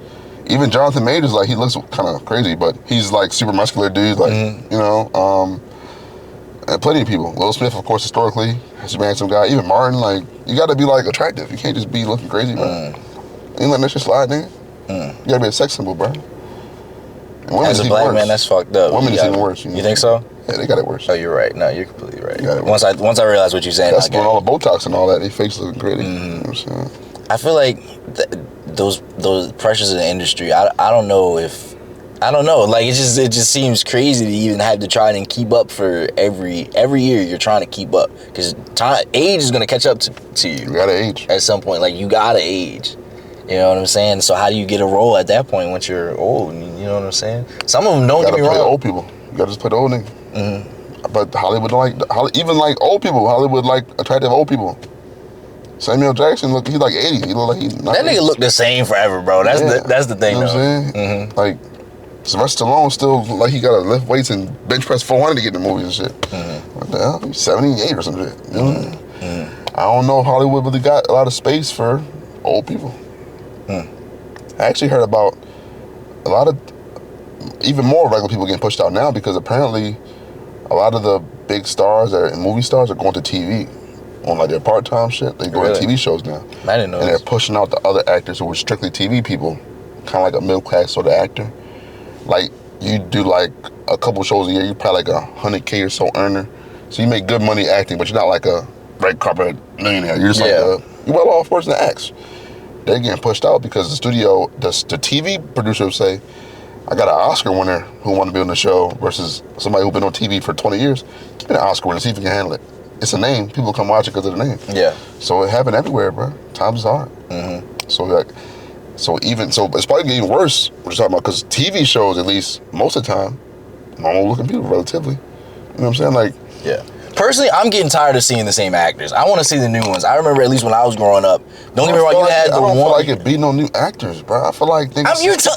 even Jonathan Majors. Like he looks kind of crazy, but he's like super muscular dude. Like you know, and plenty of people. Will Smith, of course, historically, he's a handsome guy. Even Martin, like you got to be like attractive. You can't just be looking crazy, bro. You ain't letting that shit slide, nigga. You got to be a sex symbol, bro. And women as a black man, that's fucked up. Women is even worse. You think so? Yeah, they got it worse. Oh, you're right. No, you're completely right. Got it Once I realize what you're saying, that's when all the Botox and all that, their face looking crazy. You know what I'm saying? I feel like those pressures in the industry. I don't know if. I don't know. Like it just seems crazy to even have to try and keep up for every year. You're trying to keep up because age is gonna catch up to you. You gotta age at some point. Like you gotta age. You know what I'm saying? So how do you get a role at that point once you're old? You know what I'm saying? Some of them don't get me wrong. You gotta play old people. You gotta just play the old nigga. But Hollywood don't like even like old people. Hollywood like attractive old people. Samuel Jackson he's like 80. He look like he's not that nigga look the same forever, bro. That's the thing. You know what I'm saying? Like Sylvester Stallone still like he gotta lift weights and bench press 400 to get in the movies and shit. What the hell? He's 78 or some shit. You know? I don't know if Hollywood really got a lot of space for old people. I actually heard about a lot of even more regular people getting pushed out now because apparently a lot of the big stars and movie stars are going to TV on like their part-time shit. They go to TV shows now. I didn't know. And they're pushing out the other actors who were strictly TV people, kind of like a middle-class sort of actor. Like you do like a couple shows a year, you're probably like $100K or so earner. So you make good money acting, but you're not like a red carpet millionaire. You're just like you're well-off person that acts. They're getting pushed out because the studio, the TV producer will say, I got an Oscar winner who want to be on the show versus somebody who's been on TV for 20 years. Give me an Oscar winner, see if you can handle it. It's a name. People come watch it because of the name. Yeah. So it happened everywhere, bro. Times is hard. So it's probably getting worse. We're talking about because TV shows, at least most of the time, normal looking people, relatively. You know what I'm saying? Like, yeah. Personally, I'm getting tired of seeing the same actors. I want to see the new ones. I remember at least when I was growing up. Don't get me wrong, you had the one. I don't feel like it be no new actors, bro. I feel like things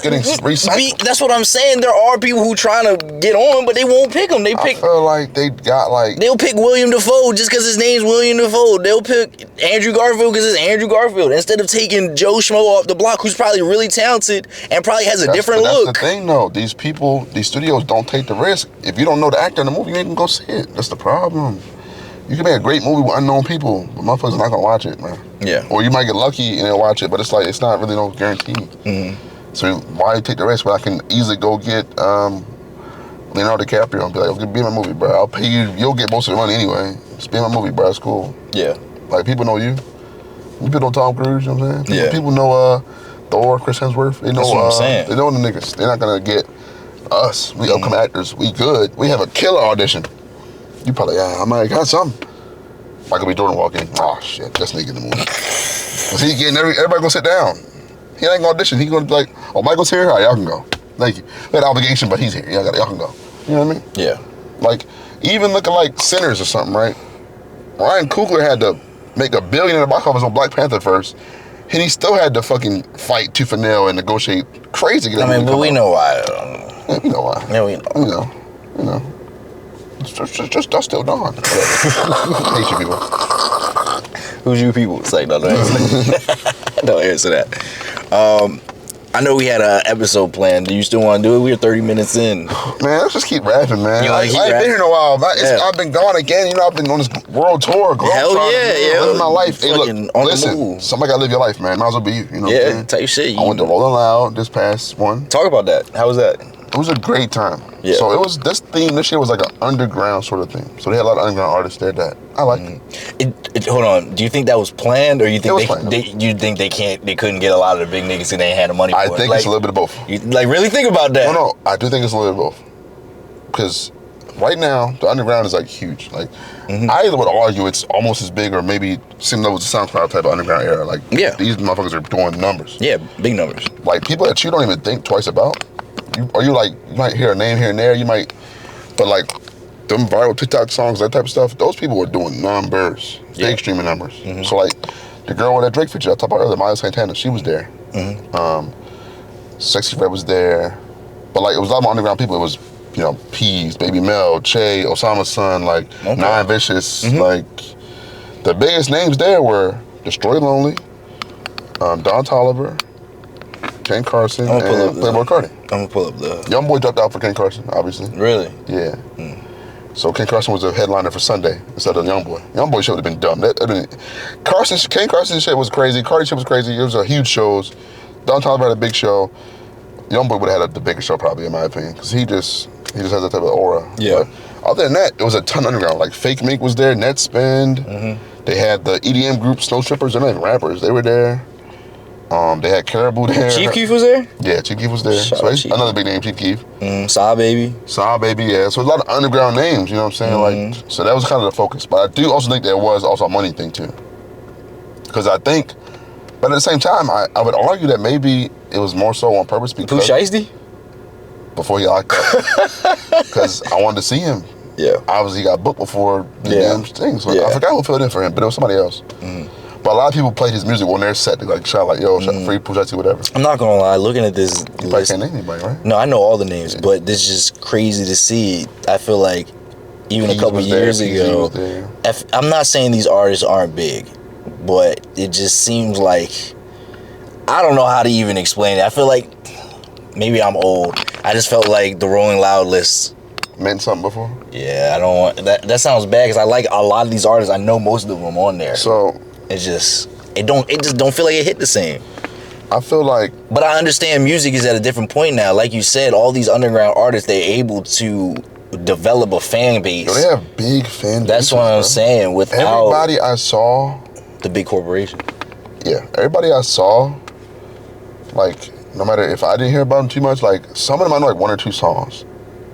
getting recycled. That's what I'm saying. There are people who trying to get on, but they won't pick them. I feel like they got like. They'll pick William Dafoe just because his name's William Dafoe. They'll pick Andrew Garfield because it's Andrew Garfield instead of taking Joe Schmo off the block, who's probably really talented and probably has a different look. That's the thing, though. These studios don't take the risk. If you don't know the actor in the movie, you ain't gonna go see it. That's the problem. You can make a great movie with unknown people, but motherfuckers are not gonna watch it, man. Yeah. Or you might get lucky and they'll watch it, but it's like it's not really no guarantee. So why take the risk when I can easily go get Leonardo DiCaprio and be like, be in my movie, bro. I'll pay you. You'll get most of the money anyway. Just be in my movie, bro. It's cool. Yeah. Like, people know you. People know Tom Cruise, you know what I'm saying? Yeah. People know Thor, Chris Hemsworth. They know, That's what I'm saying. They know the niggas. They're not going to get us. We upcoming actors. We good. We have a killer audition. You probably, I might got something. Michael B. Jordan walk in. Oh, shit. This nigga in the movie. Cause he getting everybody gonna sit down. He ain't gonna audition. He gonna be like, oh, Michael's here? All right, y'all can go. Thank you. We had an obligation, but he's here. Y'all can go. You know what I mean? Yeah. Like, even looking like Sinners or something, right? Ryan Coogler had to make $1 billion in the box office on Black Panther first, and he still had to fucking fight tooth and nail and negotiate crazy. I mean, but we know why. Yeah, we know why. Yeah, we know. You know. It's just dust till dawn. Hate you people. Who's you people? It's like, no, don't answer, don't answer that. I know we had an episode planned. Do you still want to do it? We're 30 minutes in. Man, let's just keep rapping, man. I ain't been here in a while. I've been gone again. You know, I've been on this world tour. Hell yeah. Living my life. Hey, look, on listen, the move. somebody got to live your life, man. Might as well be you. You know what I'm Yeah, saying? tell your shit. I went to Rolling Loud this past one. Talk about that. How was that? It was a great time. Yeah. So it was, this theme this year was like an underground sort of thing. So they had a lot of underground artists there that I liked. Hold on. Do you think that was planned, or you think you think they couldn't get a lot of the big niggas and they ain't had the money for it? I think it's a little bit of both. You, really think about that. No, I do think it's a little bit of both. Because right now, the underground is like huge. Like, I would argue it's almost as big or maybe similar with the SoundCloud type of underground era. Like, these motherfuckers are doing numbers. Yeah, big numbers. Like, people that you don't even think twice about. You might hear a name here and there, but like, them viral TikTok songs, that type of stuff, those people were doing numbers, big streaming numbers. So like, the girl with that Drake feature I talked about earlier, Maya Santana, she was there. Sexy Red was there. But like, it was a lot more underground people. It was, Peas, Baby Mel, Che, Osama's son, like, Nine Vicious. Like, the biggest names there were Destroy Lonely, Don Toliver, Ken Carson, and Playboy Cardi. I'm gonna pull up the... Youngboy dropped out for Ken Carson, obviously. Really? Yeah. So Ken Carson was a headliner for Sunday instead of Youngboy. Youngboy shit would have been dumb. Ken Carson's shit was crazy. Cardi shit was crazy. It was a huge shows. Don Toliver had a big show. Youngboy would have had the biggest show probably, in my opinion, because he just has that type of aura. Yeah. But other than that, it was a ton of underground. Like Fake Mink was there, Net Spend. They had the EDM group Snow Strippers. They're not even rappers. They were there. They had Caribou there. Chief Keef was there? Yeah, Chief Keef was there. So he's another big name, Chief Keef. Saw Baby, yeah. So a lot of underground names, you know what I'm saying? Like, so that was kind of the focus. But I do also think there was also a money thing too. Because I think, but at the same time, I would argue that maybe it was more so on purpose because... Pooh Shiesty? Before he locked up. Because I wanted to see him. Yeah. Obviously, he got booked before the damn thing. So I forgot who filled in for him, but it was somebody else. But a lot of people played his music on their set. They like shout like, yo, free Pooh Shiesty, whatever. I'm not gonna lie, looking at this You probably can't name anybody, right? No, I know all the names, but this is just crazy to see. I feel like even a couple years ago, I'm not saying these artists aren't big, but it just seems like, I don't know how to even explain it. I feel like, maybe I'm old, I just felt like the Rolling Loud list meant something before? Yeah, I don't want, that sounds bad because I like a lot of these artists. I know most of them on there. So it just don't feel like it hit the same. I feel like, but I understand music is at a different point now. Like you said, all these underground artists, they're able to develop a fan base. They have big fan bases. That's what I'm saying. Without everybody I saw, the big corporation. Yeah, everybody I saw, like, no matter if I didn't hear about them too much, like, some of them I know like one or two songs.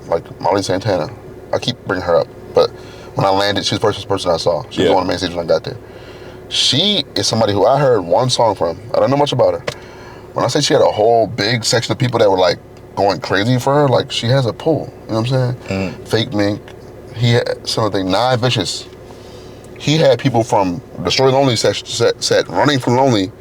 Like Molly Santana, I keep bringing her up, but when I landed, she was the first person I saw. She was on the main stage when I got there. She is somebody who I heard one song from. I don't know much about her. When I say she had a whole big section of people that were like going crazy for her, like she has a pull. You know what I'm saying? Fake Mink, he had something, Nine Vicious. He had people from the Story Lonely set running from Lonely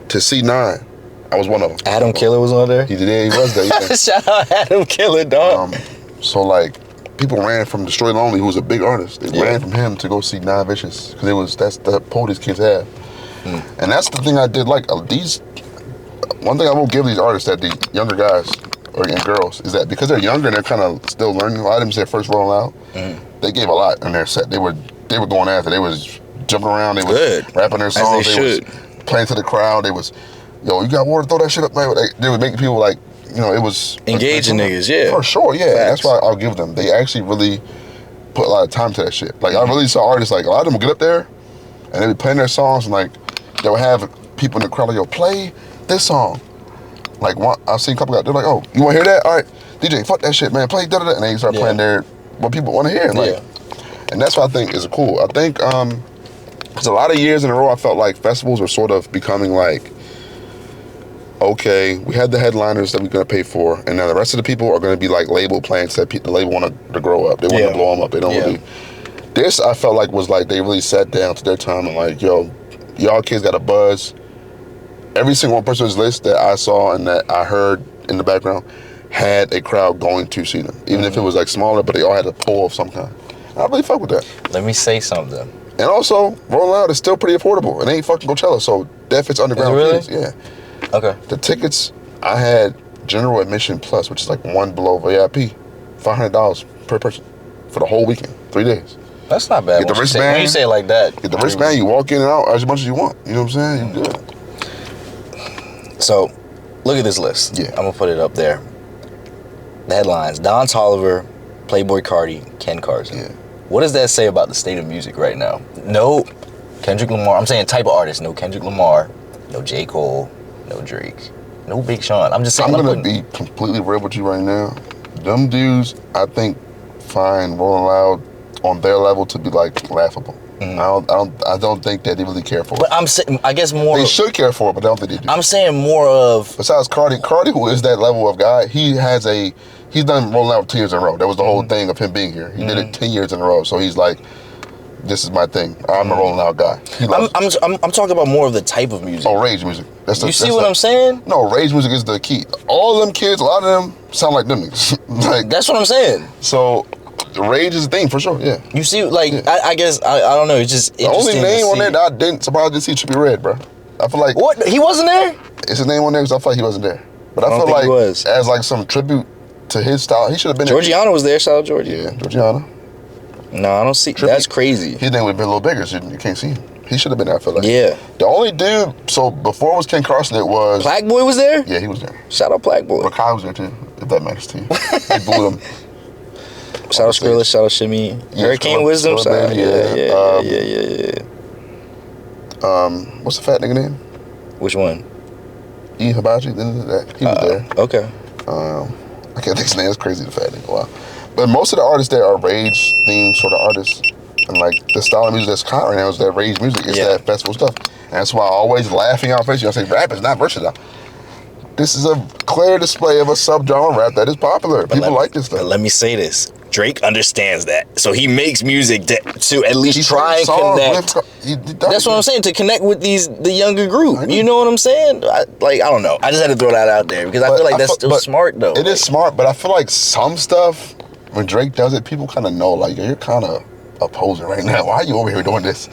to C9. I was one of them. Adam Killer was on there? He was there, yeah. Shout out Adam Killer, dog. So like, people ran from Destroy Lonely, who was a big artist. They ran from him to go see Nine Vicious because that's the pull these kids have. And that's the thing I did like. One thing I will give these artists, that the younger guys and girls, is that because they're younger and they're kind of still learning. A lot of them their first rolling out. They gave a lot in their set. They were going after. They was jumping around. They was rapping their songs. They was playing to the crowd. They was yo, you got water, throw that shit up. Like, they would make people like, you know, it was Engaging niggas, yeah. For sure, yeah. Facts. That's why I'll give them. They actually really put a lot of time to that shit. Like, I really saw artists, like, a lot of them would get up there and they'd be playing their songs, and like, they would have people in the crowd like, yo, play this song. Like, I've seen a couple guys, they're like, oh, you want to hear that? All right, DJ, fuck that shit, man. Play da-da-da. And they start playing what people want to hear. Like, and that's what I think is cool. I think, because a lot of years in a row, I felt like festivals were sort of becoming like, okay, we had the headliners that we're going to pay for, and now the rest of the people are going to be like label plants that the label want to grow up. They want to blow them up. They don't really. This, I felt like, was like they really sat down to their time and like, yo, y'all kids got a buzz. Every single person's list that I saw and that I heard in the background had a crowd going to see them, even if it was like smaller, but they all had a pull of some kind. I really fuck with that. Let me say something. And also, Rolling Loud is still pretty affordable. It ain't fucking Coachella, so that fits underground. Is it really? Kids. Yeah. Okay. The tickets, I had general admission plus, which is like one below VIP, $500 per person for the whole weekend, 3 days. That's not bad. Get the wristband. When you say it like that. Get the wristband, you walk in and out as much as you want. You know what I'm saying? You good. So, look at this list. Yeah. I'm going to put it up there. The headlines: Don Toliver, Playboy Cardi, Ken Carson. Yeah. What does that say about the state of music right now? No Kendrick Lamar. I'm saying type of artist. No Kendrick Lamar. No J. Cole. No Drake. No Big Sean. I'm just saying. I'm going to be completely real with you right now. Them dudes, I think, find Rolling Loud on their level to be like laughable. I don't think that they really care for it. But I'm saying, I guess more. They should care for it, but I don't think they do. I'm saying more of. Besides Cardi, who is that level of guy, he's done Rolling Loud 2 years in a row. That was the whole thing of him being here. He did it 10 years in a row. So he's like, this is my thing. I'm a Rolling Loud guy. I'm talking about more of the type of music. Oh, rage music. You see what I'm saying? No, rage music is the key. All of them kids, a lot of them sound like them niggas. Like, that's what I'm saying. So rage is a thing for sure. Yeah. You see, like, I guess I don't know. It's just the only name on there that I didn't surprised to see Trippie Redd, bro. I feel like what, he wasn't there. It's his name on there because I feel like he wasn't there. But I feel like as like some tribute to his style, he should have been. Georgiana was there. Shout out Georgia. Yeah, Georgiana. No, I don't see. Trippie, that's crazy. His name would have been a little bigger, so you can't see him. He should have been there, I feel like. Yeah. The only dude, so before it was Ken Carson, it was... Black Boy was there? Yeah, he was there. Shout out Black Boy. Rakai was there too, if that matters to you. They booed him. Shout out Skrilla, shout out Shimmy. Yeah, Hurricane Wisdom, shout out. Yeah. What's the fat nigga name? Which one? E. Hibachi, he was there. Okay. I can't think his name. It's crazy, the fat nigga. Wow. But most of the artists there are rage-themed sort of artists. And like the style of music that's hot right now is that rage music. It's that festival stuff. And that's why I always laughing out face. I say rap is not versatile. This is a clear display of a subgenre rap that is popular. People like this stuff. But let me say this. Drake understands that. So he makes music to at least try and connect. That's what I'm saying, to connect with the younger group. You know what I'm saying? I don't know. I just had to throw that out there because I feel like that's still smart though. It is smart, but I feel like some stuff, when Drake does it, people kind of know, like, you're kind of opposing right now. Why are you over here doing this?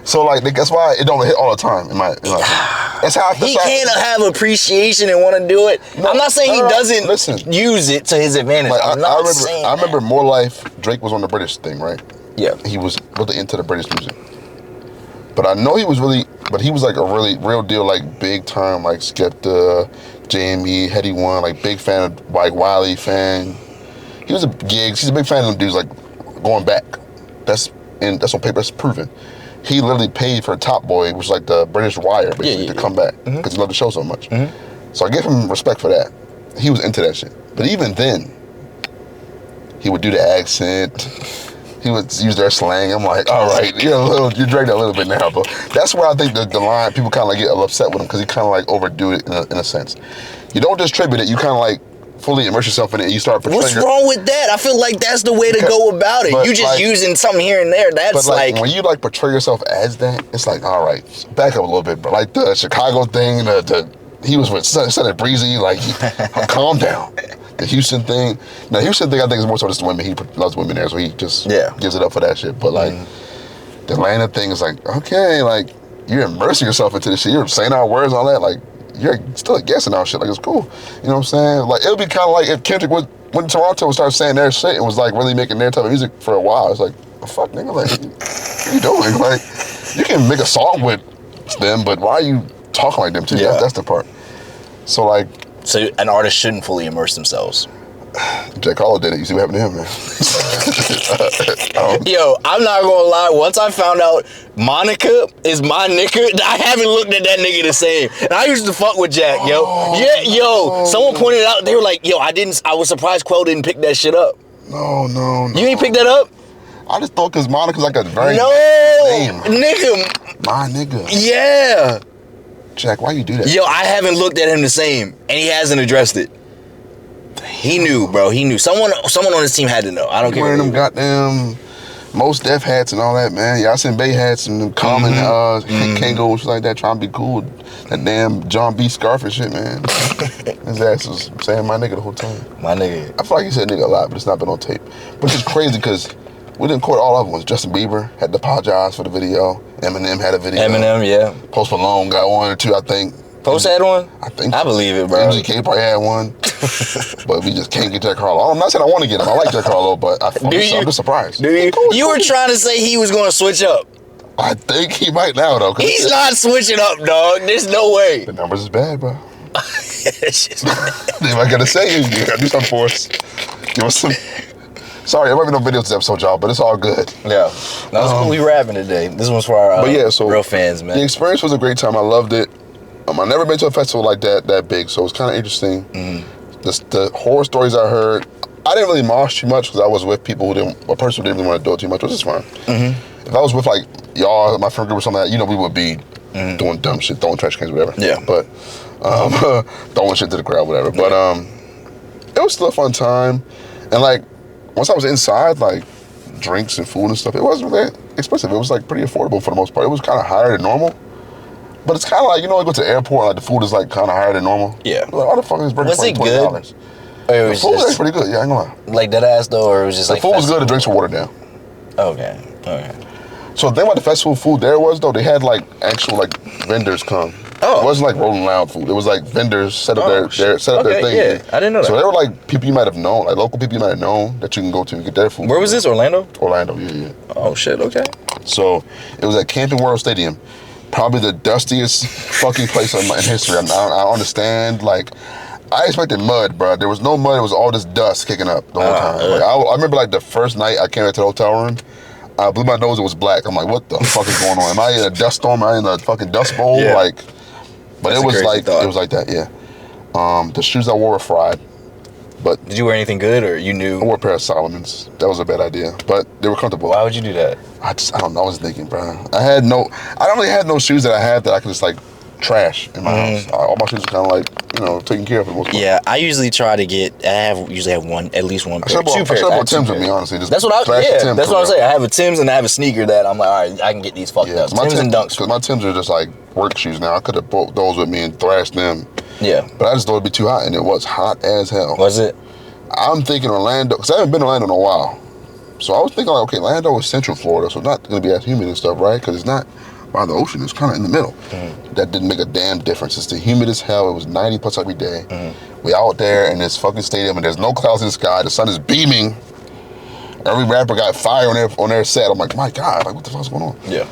So like that's why it don't hit all the time. In my opinion. That's how I feel. He can't have appreciation and want to do it. No, I'm not saying he doesn't use it to his advantage. Like, I remember More Life. Drake was on the British thing, right? Yeah. He was really into the British music. But I know he was like a really real deal, like big time, like Skepta, JME, Heady One, like big fan of like Wiley fan. He was a gigs. He's a big fan of them dudes, like going back. That's on paper. That's proven. He literally paid for Top Boy, which was like the British Wire, basically, to come back because he loved the show so much. So I give him respect for that. He was into that shit. But even then, he would do the accent. He would use their slang. I'm like, all right, you dragged that a little bit now, but that's where I think the line, people kind of like get upset with him because he kind of like overdo it in a sense. You don't distribute it. You kind of like fully immerse yourself in it and you start portraying. What's wrong with that? I feel like that's the way to go about it. You just like, using something here and there. That's like when you like portray yourself as that, it's like, all right, back up a little bit. But like the Chicago thing, he was with Sunny Breezy, like calm down. The Houston thing. Now Houston thing I think is more so just the women. He loves women there, so he just gives it up for that shit. But like the Atlanta thing is like, okay, like you're immersing yourself into this shit. You're saying our words and all that, like you're still guessing our shit. Like it's cool. You know what I'm saying? Like it would be kind of like if Kendrick went to Toronto and started saying their shit and was like really making their type of music for a while. It's like, the fuck, nigga, like what are you doing? Like you can make a song with them, but why are you talking like them too. Yeah. That's the part. So like, so an artist shouldn't fully immerse themselves. Jack Harlow did it. You see what happened to him, man. Yo, I'm not gonna lie. Once I found out Monica is my nigga, I haven't looked at that nigga the same. And I used to fuck with Jack, yo. Someone pointed out, they were like, yo, I was surprised Quel didn't pick that shit up. No. You ain't pick that up? I just thought because Monica's like a very name. Nigga. My nigga. Yeah. Jack, why you do that? Yo, I haven't looked at him the same, and he hasn't addressed it. He knew, bro. He knew. Someone on his team had to know. I don't care. Wearing them goddamn Most Def hats and all that, man. Yasin Bey hats and them common Kango shit like that, trying to be cool. That damn John B. scarf and shit, man. His ass was saying my nigga the whole time. My nigga. I feel like he said nigga a lot, but it's not been on tape. But it's crazy because we didn't court all other ones. Justin Bieber had to apologize for the video. Eminem had a video. Eminem, yeah. Post Malone got one or two, I think. Post had one? I think I believe it, bro. MGK probably had one. But we just can't get Jack Harlow. I'm not saying I want to get him. I like Jack Harlow, but I'm just surprised. Do you? You were trying to say he was going to switch up. I think he might now, though. He's not switching up, dog. There's no way. The numbers is bad, bro. It's just If I gotta say it, you gotta do something for us. Give us some. Sorry, there might be no videos this episode, y'all, but it's all good. Yeah. No, it's cool. We rapping today. This one's for our real fans, man. The experience was a great time. I loved it. I've never been to a festival like that big, so it's kind of interesting. The horror stories I heard, I didn't really mosh too much because I was with people a person who didn't really want to do it too much, which is fine. If I was with like y'all, my friend group or something like that, we would be doing dumb shit, throwing trash cans, whatever. Yeah. But throwing shit to the crowd, whatever. But it was still a fun time, and like once I was inside, like drinks and food and stuff, it wasn't really expensive. It was like pretty affordable for the most part. It was kind of higher than normal. But it's kind of like, you go to the airport, like the food is like kind of higher than normal. Yeah. Like, why the fuck is this burger Was it $20? good? The food was pretty good, yeah, I ain't gonna lie. Like that ass though, or it was just The like food was good, the drinks were watered down. Okay. So the thing about the festival food there was though, they had like actual like vendors come. Oh. It wasn't like Rolling Loud food. It was like vendors set up their thing. Yeah, I didn't know that. So they were like people you might have known, like local people you might have known that you can go to and get their food. Where was this? Orlando? Orlando, yeah. Oh shit, okay. So it was at Camping World Stadium. Probably the dustiest fucking place in history. I understand, like, I expected mud, bro. There was no mud. It was all this dust kicking up the whole time. Like, I remember, like, the first night I came back to the hotel room, I blew my nose. It was black. I'm like, what the fuck is going on? Am I in a dust storm? Am I in a fucking dust bowl? Yeah. Like, but That's it was like thought. It was like that, yeah. The shoes I wore were fried. But did you wear anything good, or you knew? I wore a pair of Solomons. That was a bad idea, but they were comfortable. Why would you do that? I don't know. I was thinking, bro. I don't really have no shoes that I could just like trash in my house. All my shoes are kind of like, taken care of for the most part. Yeah, I usually try to get. usually have at least one pair. I should have bought Timbs with me, honestly. That's what I'm saying. I have a Timbs and I have a sneaker that I'm like, all right, I can get these fucked up. Timbs and Dunks. Because my Timbs are just like work shoes now. I could have bought those with me and thrashed them. Yeah. But I just thought it'd be too hot, and it was hot as hell. Was it? I'm thinking Orlando, because I haven't been to Orlando in a while. So I was thinking, like, okay, Orlando is Central Florida, so it's not going to be as humid and stuff, right? Because it's not by the ocean. It's kind of in the middle. That didn't make a damn difference. It's the humid as hell. It was 90 plus every day. We out there in this fucking stadium, and there's no clouds in the sky. The sun is beaming. Every rapper got fire on their set. I'm like, my God, like, what the fuck's going on? Yeah.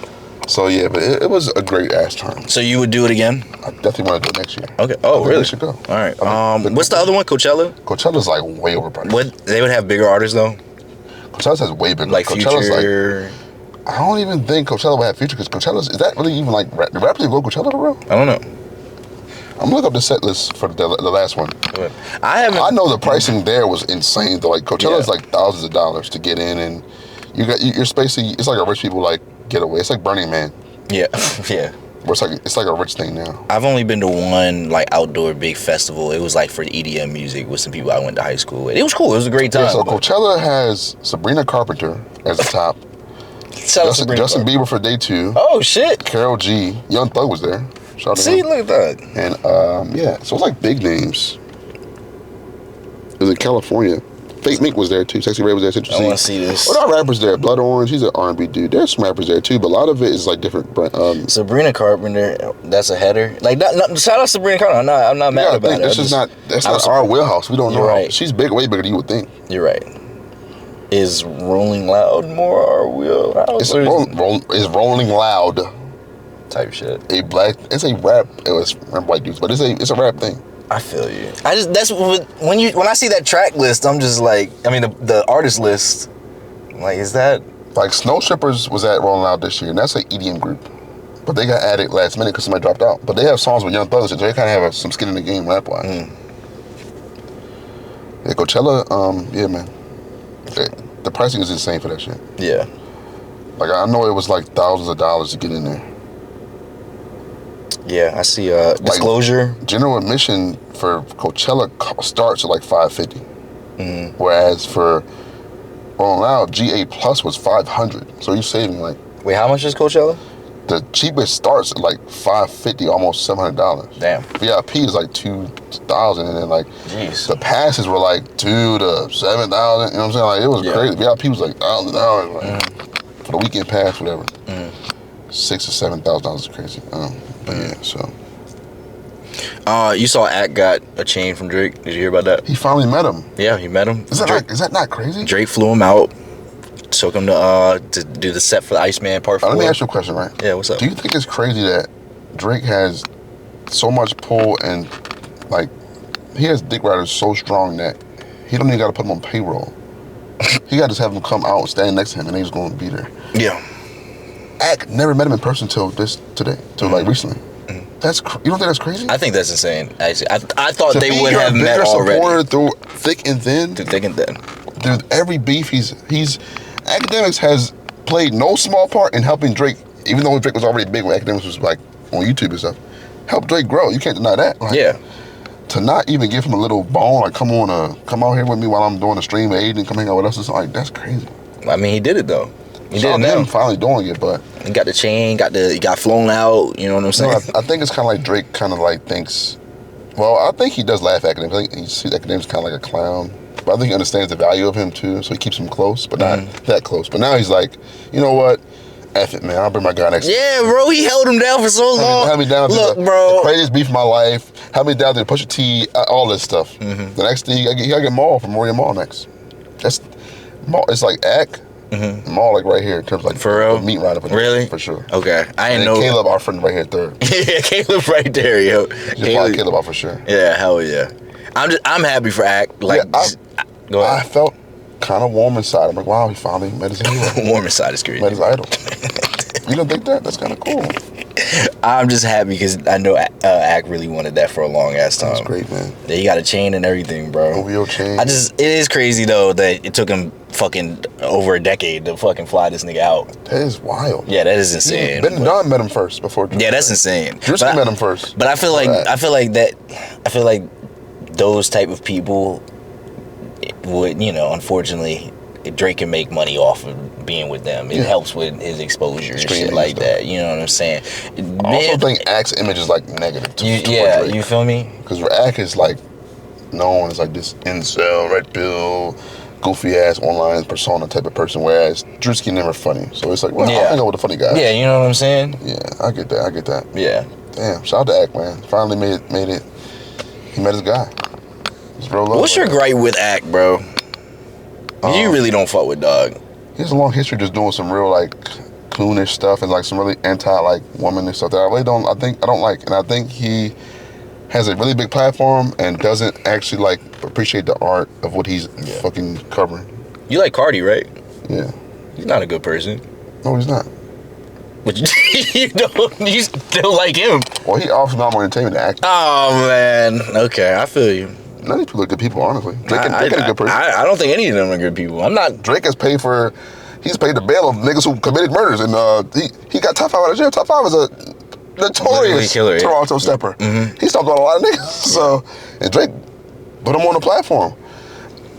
So, yeah, but it was a great ass time. So you would do it again? I definitely want to do it next year. Okay. Oh, really? We should go. All right. What's the other one? Coachella? Coachella's like way overpriced. What? They would have bigger artists though? Coachella has way bigger. Like Coachella's Future. I don't even think Coachella would have Future because Coachella's, is that really even like, the rappers even go Coachella for real? I don't know. I'm gonna look up the set list for the last one. I know the pricing there was insane though. Like Coachella's like thousands of dollars to get in, and you're basically, it's like a rich people like getaway. It's like Burning Man. Yeah. Yeah. Where it's like a rich thing now. I've only been to one like outdoor big festival. It was like for EDM music with some people I went to high school with. It was cool. It was a great time. Yeah, so Coachella has Sabrina Carpenter as the top. Justin Bieber for day 2. Oh shit. Karol G. Young Thug was there. Shout out to See, him. look at that. And yeah, so it was like big names. It was in California. Fake Mink was there too. Sexy Red was there too. I want to see this. What are rappers there? Blood Orange, he's an R&B dude. There's some rappers there too, but a lot of it is like different. Sabrina Carpenter, that's a header. Like, shout out Sabrina Carpenter. I'm not mad about it. That's not our wheelhouse. We don't know. Right. She's big, way bigger than you would think. You're right. Is Rolling Loud more our wheelhouse? It's Rolling Loud. type shit. It's a rap. It was white dudes, but it's a rap thing. I feel you. That's what, when I see that track list, I'm just like, I mean the artist list, I'm like, is that like Snow Strippers was at Rolling Loud this year, and that's an EDM group, but they got added last minute because somebody dropped out. But they have songs with Young Thug, so they kind of have some skin in the game rap wise. Yeah, Coachella, yeah, man. The pricing is insane for that shit. Yeah. Like I know it was like thousands of dollars to get in there. Yeah, I see. Disclosure. Like, general admission for Coachella starts at like $550, whereas for Rolling Loud, GA Plus was $500. So you're saving like. Wait, how much is Coachella? The cheapest starts at like $550, almost $700. Damn. VIP is like $2,000, and then like Jeez. the passes were like $2,000 to $7,000. You know what I'm saying? Like it was crazy. VIP was like $1,000 like, for the weekend pass, whatever. $6,000 to $7,000 is crazy. But yeah, so. You saw Act got a chain from Drake. Did you hear about that? He finally met him. Yeah, he met him. Is that not crazy? Drake flew him out, took him to do the set for the Iceman Part 4. Let me ask you a question, right? Yeah, what's up? Do you think it's crazy that Drake has so much pull and like he has dick riders so strong that he don't even got to put them on payroll? He got to just have them come out, stand next to him, and he's going to be there. Yeah. Act never met him in person till like recently. You don't think that's crazy? I think that's insane. Actually, I thought To they be would your have met bigger already. supporter through thick and thin. Through thick and thin. Dude, every beef he's Academics has played no small part in helping Drake, even though Drake was already big when Academics was like on YouTube and stuff. Help Drake grow. You can't deny that. Like, Yeah. To not even give him a little bone, like come out here with me while I'm doing a stream with Aiden, come hang out with us, or something, like that's crazy. I mean, he did it though. He did it Shout out to now. him finally doing it, but He got the chain, he got flown out. You know what I'm saying? I think it's kind of like Drake kind of like thinks. Well, I think he does laugh at Academics. I think he sees Academics kind of like a clown. But I think he understands the value of him too, so he keeps him close, but not that close. But now he's like, you know what? F it, man. I'll bring my guy next. Yeah, bro. He held him down for so long. Held me down. Look, to bro. the craziest beef of my life. Held me down to Pusha T. All this stuff. The next thing he gotta get Maul from Royal Mall next. That's Maul. It's like Ack. Maul like right here in terms of like For real? the meat rider. Really? For sure. Okay, I And didn't know. Caleb, our friend, right here third. Yeah, Caleb right there, yo. Just follow Caleb out for sure. Yeah, hell yeah. I'm happy for Act. Like, Yeah, go I ahead. felt kind of warm inside. I'm like, wow, he finally met his hero. Warm inside is great. Met his idol. You don't think that? That's kind of cool. I'm just happy because I know Act really wanted that for a long ass time. That's great, man. Yeah, he got a chain and everything, bro. OVO chain. It is crazy though that it took him fucking over a decade to fucking fly this nigga out. That is wild. Yeah, that is insane. Ben and Don met him first before. Yeah, that's insane. Drewski met him first. But I feel like those type of people would, unfortunately, Drake can make money off of being with them. It helps with his exposure and shit like that. You know what I'm saying? I also think Act's image is like negative too. Yeah, you feel me? Because Act is like known as like this incel, red pill, goofy ass online persona type of person, whereas Drewski never funny. So it's like, well, I hang out with a funny guy. Yeah, you know what I'm saying? Yeah, I get that. Yeah. Damn, shout out to Act, man. Finally made it. He met his guy. It's real love. What's your gripe with Act, bro? You really don't fuck with dog. He has a long history just doing some real like coonish stuff and like some really anti like womanish stuff that I really don't. I don't like, and I think he has a really big platform and doesn't actually like appreciate the art of what he's fucking covering. You like Cardi, right? Yeah. He's not a good person. No, he's not. But you still like him. Well, he offers normal entertainment to act. Oh man. Okay, I feel you. None of these people are good people, honestly. Drake ain't a good person. I don't think any of them are good people. I'm not. Drake he's paid the bail of niggas who committed murders, and he got top 5 out of jail. Top 5 is a notorious killer, yeah. Toronto stepper. He stopped on a lot of niggas. So, and Drake put him on the platform.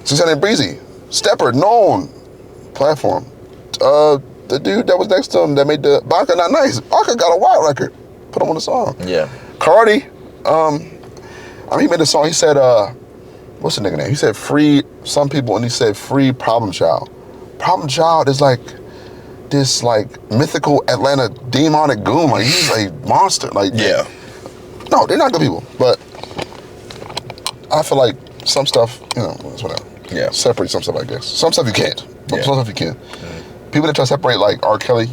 600 Breezy, stepper, known platform. The dude that was next to him that made the Baka Not Nice. Baka got a wild record. Put him on the song. Yeah. Cardi, he made a song. He said, what's the nigga name? He said free some people, and he said free Problem Child. Problem Child is like this like mythical Atlanta demonic goon. Like he's a monster. Like Yeah. No, they're not good people. But I feel like some stuff, it's whatever. Yeah. Separate some stuff, I guess. Some stuff you can't. But Yeah. some stuff you can. People that try to separate like R. Kelly,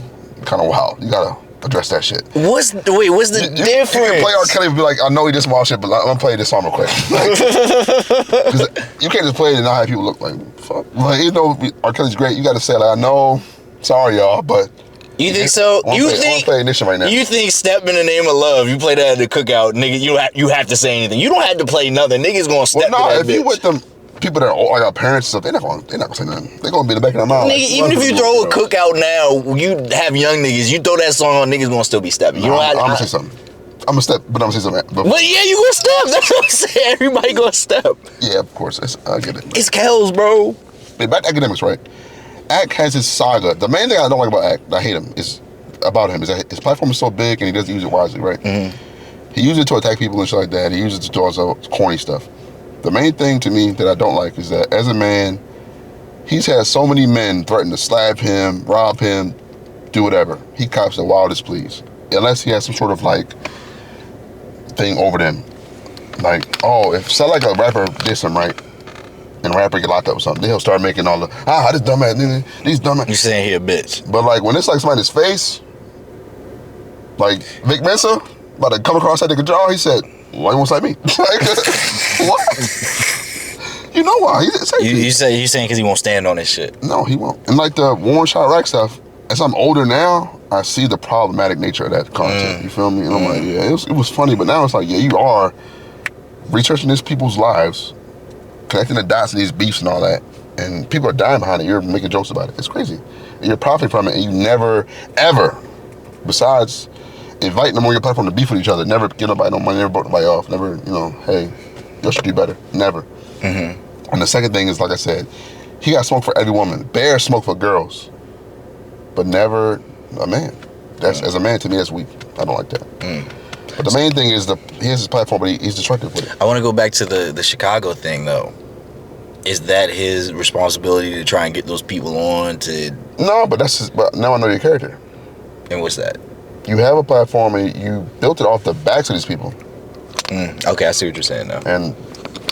kind of wild. You gotta address that shit. What's the difference? You can play R. Kelly and be like, I know he did some wild shit, but I'm gonna play this song real quick. Because you can't just play it and not have people look like, fuck. Like, you know, R. Kelly's great. You got to say, like, I know, sorry, y'all, but. You think so? I want to play Ignition right now. You think Step in the Name of Love, you play that at the cookout, nigga, you have to say anything. You don't have to play nothing. Niggas gonna step in that if bitch. you with them people that are old, like our parents and stuff, they're not gonna say nothing. They're gonna be in the back of their mouth. Nigga, even if you throw a cookout now, you have young niggas, you throw that song on, niggas gonna still be stepping. You I'm gonna say something. I'm gonna step, but I'm gonna say something. But yeah, you gonna step. That's what I'm saying. Everybody gonna step. Yeah, of course. I get it. It's Kells, bro. Back to academics, right? Ack has his saga. The main thing I don't like about Ack, I hate him, is that his platform is so big and he doesn't use it wisely, right? Mm-hmm. He uses it to attack people and shit like that. He uses it to do all this corny stuff. The main thing to me that I don't like is that as a man, he's had so many men threaten to slap him, rob him, do whatever. He cops the wildest pleas. Unless he has some sort of like thing over them. Like, oh, if say like a rapper diss him, right? And a rapper get locked up or something, then he'll start making all the, this dumbass nigga, these dumbass. You saying he a bitch. But like when it's like somebody's face, like Vic Mensa, about to come across that nigga jaw, he said, why you won't slap me? Like, what? You know why? You saying because he won't stand on this shit. No, he won't. And like the Warren Shot Rack stuff, as I'm older now, I see the problematic nature of that content. You feel me? And I'm like, yeah, it was funny, but now it's like, yeah, you are researching these people's lives, connecting the dots of these beefs and all that, and people are dying behind it. You're making jokes about it. It's crazy. And you're profiting from it, and you never, ever, besides inviting them on your platform to beef with each other, never give nobody no money, never broke nobody off, never, hey, y'all should do better. Never. Mm-hmm. And the second thing is, like I said, he got smoke for every woman. Bear smoke for girls, but never a man. That's as a man, to me, that's weak. I don't like that. But the main thing is he has his platform, but he's destructive with it. I want to go back to the Chicago thing, though. Is that his responsibility to try and get those people on to... No, but but now I know your character. And what's that? You have a platform and you built it off the backs of these people. Okay, I see what you're saying now. And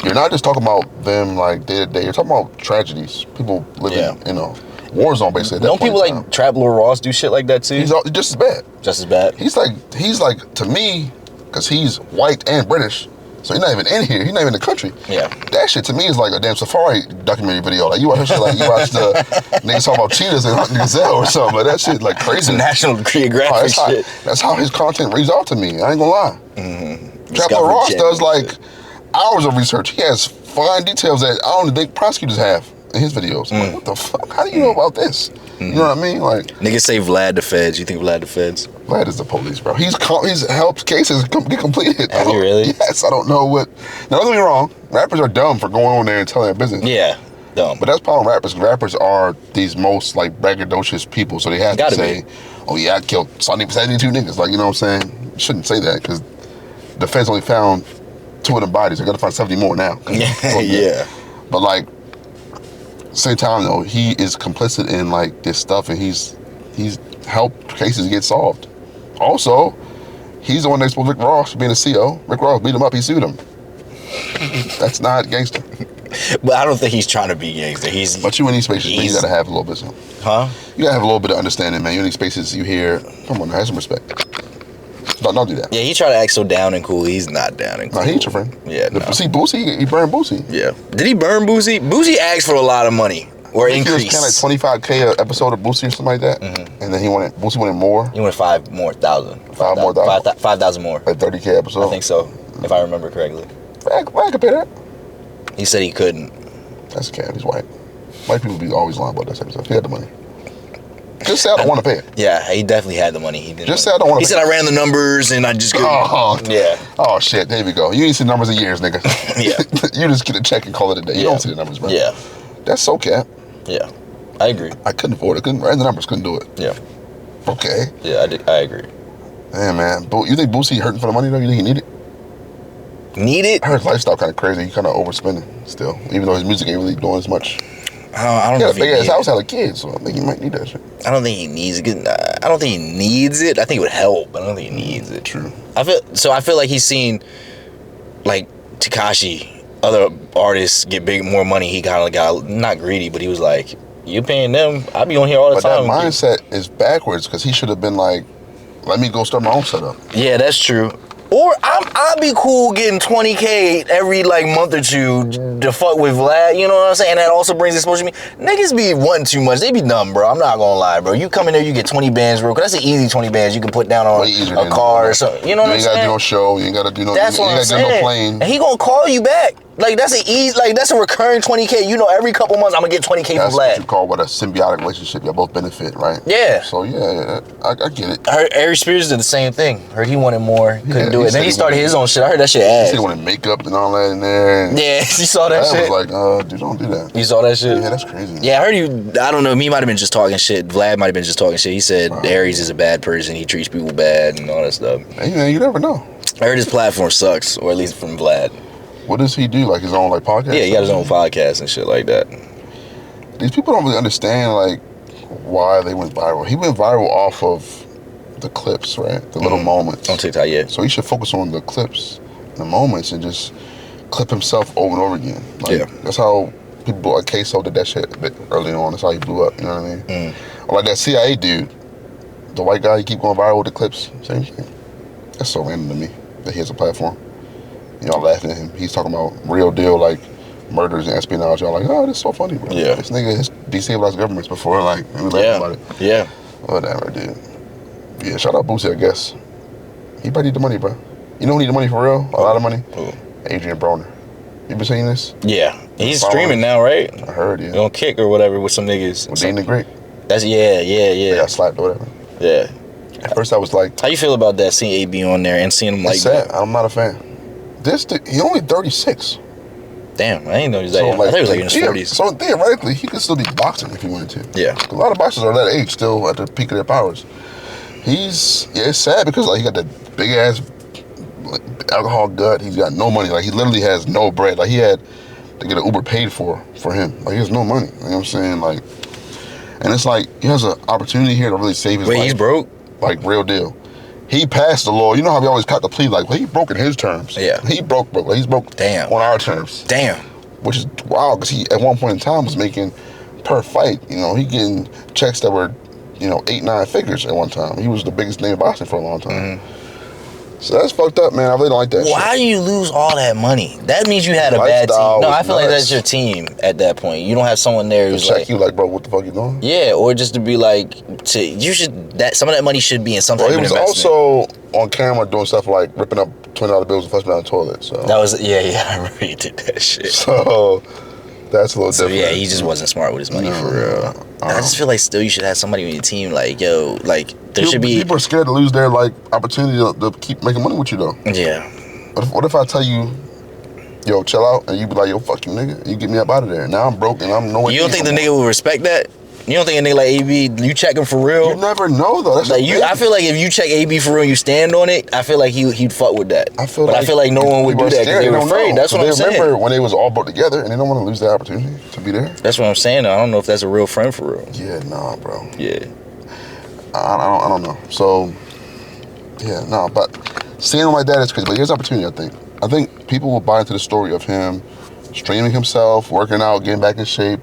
you're not just talking about them like day to day. You're talking about tragedies. People living, war zone basically. Don't people like Trap Lord Ross do shit like that too? He's just as bad. Just as bad? He's like to me, because he's white and British, so he's not even in here. He's not even in the country. Yeah. That shit to me is like a damn safari documentary video. Like you watch shit like you watch the niggas talk about cheetahs and hunting gazelle or something. But that shit like crazy. It's National Geographic shit. That's how his content reads out to me. I ain't gonna lie. Trap Lord Ross does like hours of research. He has fine details that I don't think prosecutors have in his videos. I'm like, what the fuck? How do you know about this? You know what I mean? Like niggas say Vlad the Feds. You think Vlad the Feds? Vlad is the police, bro. He's helped cases get completed. Has he really? Yes, I don't know what. Now, don't get me wrong. Rappers are dumb for going on there and telling their business. Yeah, dumb. But that's the problem with rappers. Rappers are these most like braggadocious people, so they have to say, "Oh yeah, I killed 72 niggas." Like, you know what I'm saying? You shouldn't say that because the feds only found 2 of them bodies. They're gonna find 70 more now. Yeah. But like, same time though, he is complicit in like this stuff, and he's helped cases get solved. Also, he's the one that exposed Rick Ross for being a CO. Rick Ross beat him up. He sued him. That's not gangster. But I don't think he's trying to be gangster. But you in these spaces, man, you gotta have a little bit. Huh? You gotta have a little bit of understanding, man. You in these spaces, you hear. Come on, have some respect. Don't do that. Yeah, he tried to act so down and cool. He's not down and cool. No, he ain't your friend. Yeah, no. See, Boosie, he burned Boosie. Yeah. Did he burn Boosie? Boosie asked for a lot of money. Or increase. He was kind of like $25K an episode of Boosie or something like that. Mm-hmm. And then Boosie wanted more. He wanted 5,000 more. 5,000 more. Like 30K episode? I think so, if I remember correctly. I could pay that. He said he couldn't. That's a cap. He's white. White people be always lying about that type of stuff. He had the money. Just say I don't want to pay it. Yeah, he definitely had the money. He didn't. Just say I don't want to pay it. He said I ran the numbers and I just couldn't. Oh, yeah. Oh, shit. There we go. You ain't seen numbers in years, nigga. Yeah. You just get a check and call it a day. You don't see the numbers, bro. Yeah. That's so cap. Yeah. I agree. I couldn't afford it. Ran the numbers. Couldn't do it. Yeah. Okay. Yeah, I agree. Damn, man. You think Boosie hurting for the money, though? You think he need it? Need it? I heard his lifestyle kind of crazy. He kind of overspending still, even though his music ain't really doing as much. I don't know if he his house had a kid, so I think he might need that shit. I don't think he needs it. I don't think he needs it. I think it would help, but I don't think he needs it. True. I feel like he's seen like Tekashi, other artists get more money. He kind of got not greedy, but he was like, "You paying them? I be on here all the time." But that mindset is backwards because he should have been like, let me go start my own setup. Yeah, that's true. Or I'd be cool getting 20K every like month or two to fuck with Vlad, you know what I'm saying? That also brings exposure to me. Niggas be wanting too much. They be dumb, bro. I'm not gonna lie, bro. You come in there, you get 20 bands real quick. That's an easy 20 bands you can put down on a car or something. You know what I'm saying? You ain't gotta do no show. You ain't gotta do no. That's what I'm saying. You ain't gotta do no plane. And he gonna call you back. Like that's an easy, like that's a recurring 20K. You know, every couple months I'm gonna get 20K from That's Vlad. what you call a symbiotic relationship. Y'all both benefit, right? Yeah. So yeah, I get it. I heard Ari Spears did the same thing. Heard he wanted more, couldn't do it. Then he started his own shit. I heard that shit He ass. said he wanted makeup and all that in there. Yeah, you saw that shit. I was like, dude, don't do that. You saw that shit? Yeah, that's crazy. Yeah, I heard you. I don't know. Me might have been just talking shit. Vlad might have been just talking shit. He said Aries is a bad person. He treats people bad and all that stuff. Hey, man, you never know. I heard his platform sucks, or at least from Vlad. What does he do? Like his own like podcast? Yeah, he got his own podcast and shit like that. These people don't really understand like why they went viral. He went viral off of the clips, right? The little moments. On TikTok, yeah. So he should focus on the clips, the moments, and just clip himself over and over again. Like, Yeah. That's how people like Queso did that shit a bit early on. That's how he blew up. You know what I mean? Or like that CIA dude, the white guy. He keep going viral with the clips. Same thing. That's so random to me that he has a platform. Y'all laughing at him. He's talking about real deal like murders and espionage. Y'all like, oh, this is so funny, bro. Yeah. This nigga has destabilized governments before. Like, we laugh about it. Yeah. Whatever, dude. Yeah, shout out Boosie, I guess. He probably need the money, bro. You know who need the money for real? A lot of money? Who? Adrien Broner. You been seeing this? Yeah. He's streaming now, right? I heard, yeah. On Kick or whatever with some niggas. With Dean the Great. That's They got slapped or whatever. Yeah. At first I was like, how you feel about that? Seeing AB on there and seeing him like it's sad. I'm not a fan. He only 36. Damn, I didn't know he was that young. I thought he was like in his 40s. So theoretically, he could still be boxing if he wanted to. Yeah. A lot of boxers are that age still at the peak of their powers. It's sad because like he got that big ass alcohol gut. He's got no money. Like he literally has no bread. Like he had to get an Uber paid for him. Like he has no money. You know what I'm saying? Like, and it's like he has an opportunity here to really save his life. Wait, he's broke? Like real deal. He passed the law. You know how we always cut the plea, like, well, he broke in his terms. Yeah. He broke. Like, he's broke Damn. on our terms. Damn. Which is wild, because he, at one point in time, was making per fight, he getting checks that were, 8-9 figures at one time. He was the biggest name in boxing for a long time. So that's fucked up, man. I really don't like that shit. Why do you lose all that money? That means you had a bad team. No, I feel like that's your team at that point. You don't have someone there who's check like, you like, bro, what the fuck you doing? Yeah, or just to be like, some of that money should be in some type of investment. He was also on camera doing stuff like ripping up $20 bills and flushing down the toilet. So that was, yeah, I remember he did that shit. So that's a little different. Yeah, he just wasn't smart with his money for real. I just feel like still you should have somebody on your team like, yo, like there should be. People are scared to lose their like opportunity to keep making money with you though. Yeah. What if I tell you, yo, chill out, and you be like, yo, fuck you, nigga, and you get me up out of there. Now I'm broke and I'm nowhere. You don't think the nigga will respect that? You don't think a nigga like AB, you check him for real? You never know though. That's like I feel like if you check AB for real and you stand on it, I feel like he'd fuck with that. I feel like no one would do that because they were afraid. That's what I'm saying. They remember when they was all brought together and they don't want to lose the opportunity to be there. That's what I'm saying. I don't know if that's a real friend for real. Yeah, nah, bro. Yeah. I don't know. So, yeah, nah, but seeing him like that is crazy. But here's opportunity, I think people will buy into the story of him streaming himself, working out, getting back in shape,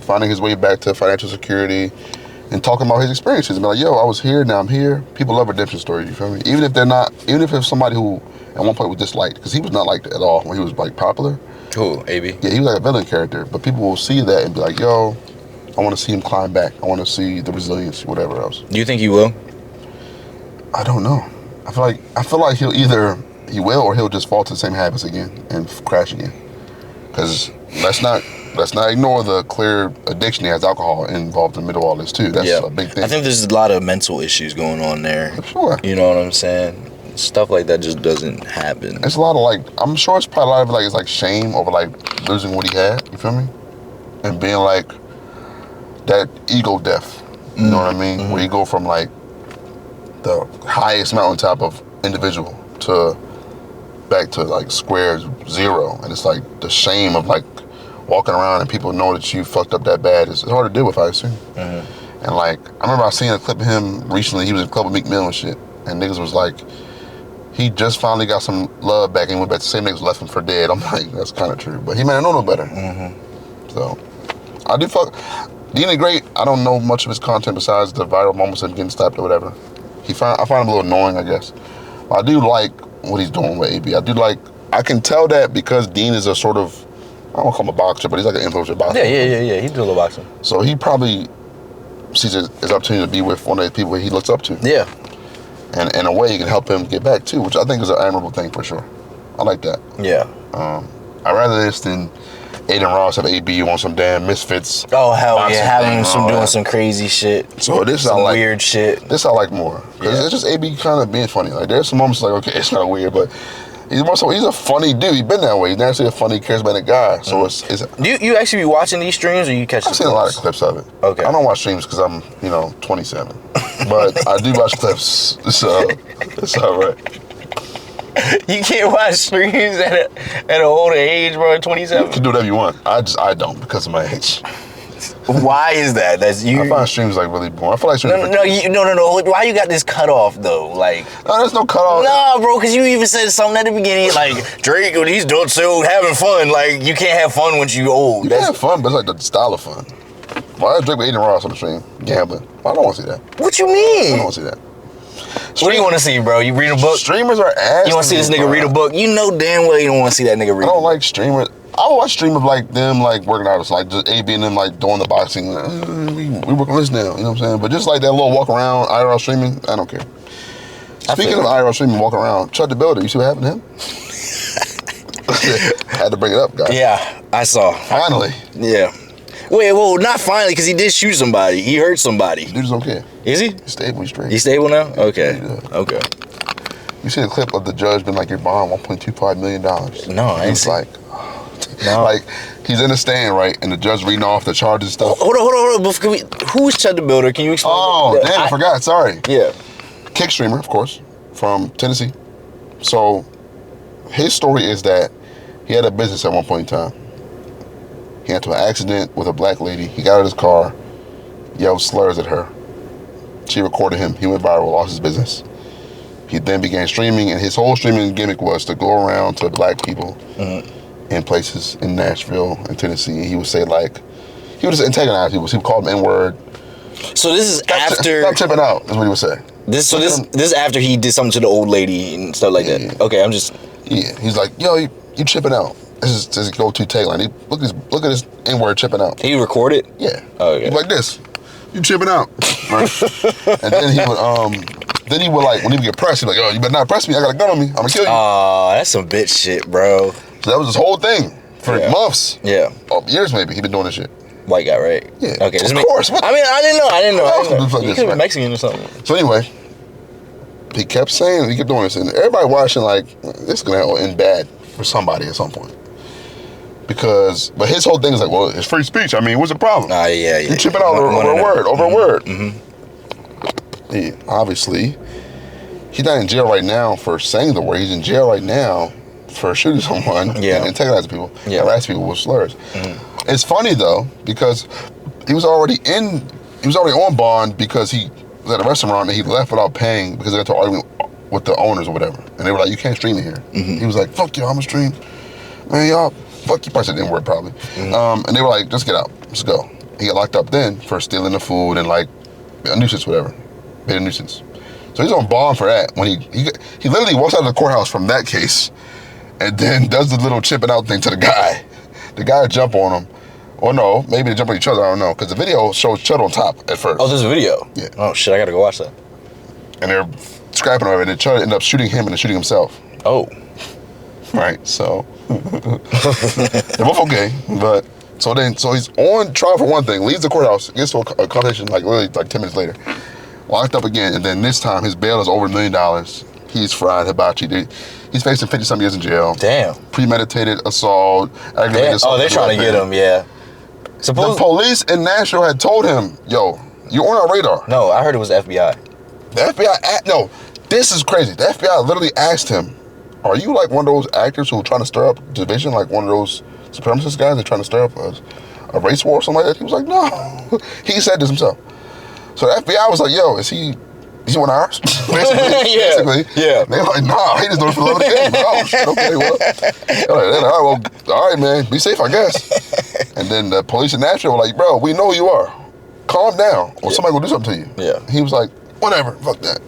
finding his way back to financial security and talking about his experiences. And be like, yo, I was here, now I'm here. People love redemption stories, you feel me? Even if it's somebody who at one point was disliked, because he was not liked at all when he was like popular. Who, AB? Yeah, he was like a villain character, but people will see that and be like, yo, I want to see him climb back. I want to see the resilience, whatever else. Do you think he will? I don't know. I feel like he will or he'll just fall to the same habits again and crash again. Because let's not ignore the clear addiction he has, alcohol involved in the middle of all this too. That's a big thing. I think there's a lot of mental issues going on there. Sure. You know what I'm saying? Stuff like that just doesn't happen. It's a lot of I'm sure it's probably a lot of it's like shame over like losing what he had, you feel me? And being like that ego death, you know what I mean? Where you go from like the highest mountaintop of individual to back to like square zero. And it's like the shame of like walking around and people know that you fucked up that bad. It's hard to deal with, I assume. And like, I remember I seen a clip of him recently. He was in a club with Meek Mill and shit. And niggas was like, he just finally got some love back and went back to the same niggas left him for dead. I'm like, that's kind of true. But he might know no better. So, I do fuck. Dean the Great, I don't know much of his content besides the viral moments of getting stopped or whatever. I find him a little annoying, I guess. But I do like what he's doing with AB. I can tell that because Dean is a sort of, I don't want to call him a boxer, but he's like an influencer boxer. Yeah. He do a little boxing. So he probably sees his opportunity to be with one of the people he looks up to. Yeah. And in a way, you can help him get back too, which I think is an admirable thing for sure. I like that. Yeah. I'd rather this than Aiden Ross have AB on some damn Misfits. Oh hell yeah, having thing, some doing some crazy shit. So this some I like weird shit. This I like more because it's just AB kind of being funny. Like there's some moments like okay, it's not weird, but he's a funny dude. He's been that way. He's naturally a funny, charismatic guy. So it's. Do you actually be watching these streams, or you catch? I've seen a lot of clips of it. Okay. I don't watch streams because I'm 27, but I do watch clips. So it's all right. You can't watch streams at an older age, bro. 27. You can do whatever you want. I don't because of my age. Why is that? That's you. I find streams like really boring. I feel like streams. No. Why you got this cutoff though? Like, no, there's no cutoff. No, bro, because you even said something at the beginning, like Drake when he's doing so having fun. Like, you can't have fun when you old. You can have fun, but it's like the style of fun. Why is Drake with Aiden Ross on the stream gambling? I don't want to see that. What you mean? I don't want to see that. What do you want to see, bro? You read a book? Streamers are ass. You want to see this nigga read a book? You know damn well you don't want to see that nigga read. I don't like streamers. I would watch stream of like them like working out, like just AB and them like doing the boxing. We work on this now, you know what I'm saying? But just like that little walk around IRL streaming, I don't care. Speaking of IRL streaming, walking around, Chud the Builder, you see what happened to him? I had to bring it up, guys. Yeah, I saw. Finally. Yeah. Wait, well, not finally, because he did shoot somebody. He hurt somebody. Dude just don't care. Is he? He's stable, he's straight. He's stable now? Okay. Yeah. Okay. You see the clip of the judge being like, your bond $1.25 million. No, I ain't He's seen. like, No. like, he's in the stand, right? And the judge reading off the charges and stuff. Hold on. Who is Chud the Builder? Can you explain? Oh, damn, I forgot. Sorry. Yeah. Kick streamer, of course, from Tennessee. So, his story is that he had a business at one point in time. He got into an accident with a black lady. He got out of his car, yelled slurs at her. She recorded him. He went viral, lost his business. He then began streaming, and his whole streaming gimmick was to go around to black people in places in Nashville and Tennessee. And he would say, like, he would just antagonize people. He would call them N-word. So this is after... Stop tripping out, is what he would say. This is after he did something to the old lady and stuff like that. Okay, I'm just... Yeah, he's like, yo, you tripping out. This is his go-to tagline. Look at this N-word tripping out. He recorded? Yeah. Oh, okay. He's like this. You tripping out. Right? And then he would like, when he would get pressed, he'd be like, yo, you better not press me. I got a gun on me. I'm gonna kill you. Oh, that's some bitch shit, bro. So that was his whole thing for months. Yeah. Years maybe. He been doing this shit. White guy, right? Yeah. Okay. Of course. I mean, I didn't know. Like He this, could be right? Mexican or something. So anyway, he kept saying, he kept doing this, and everybody watching like, this is gonna end bad for somebody at some point. But his whole thing is like, well, it's free speech. I mean, what's the problem? Yeah. You tripping out over a word, over a word. Mm-hmm. He's not in jail right now for saying the word. He's in jail right now for shooting someone and antagonizing people, harassing people with slurs. It's funny though, because he was already on bond because he was at a restaurant and he left without paying because they got to argument with the owners or whatever. And they were like, you can't stream in here. He was like, fuck y'all, I'm gonna stream. Man, y'all, fuck you, probably said the N-word probably. And they were like, just get out, let's go. He got locked up then for stealing the food and like a nuisance, whatever. Made a nuisance. So he's on bond for that. When he literally walks out of the courthouse from that case and then does the little chipping out thing to the guy. The guy jump on him. Or no, maybe they jump on each other, I don't know. Because the video shows Chud on top at first. Oh, there's a video? Yeah. Oh, shit, I gotta go watch that. And they're scrapping over it, and then Chud ended up shooting him and then shooting himself. Oh. Right, so. They're both okay, but. So he's on trial for one thing, leaves the courthouse, gets to a conversation like literally like 10 minutes later. Locked up again, and then this time his bail is over $1 million. He's fried, hibachi. He's facing 50-some years in jail. Damn. Premeditated assault, aggravated assault. Oh, they're trying to get him, yeah. The police in Nashville had told him, yo, you're on our radar. No, I heard it was FBI. The FBI, no, this is crazy. The FBI literally asked him, are you like one of those actors who are trying to stir up division, like one of those supremacist guys that are trying to stir up a race war or something like that? He was like, no. He said this himself. So the FBI was like, yo, is he one of ours? Basically. Yeah. They were like, nah, he just doing it for the love of the game. Oh, shit, okay, well. They're like, all right, man, be safe, I guess. And then the police in Nashville were like, bro, we know who you are. Calm down, or somebody will do something to you. Yeah. He was like, whatever, fuck that.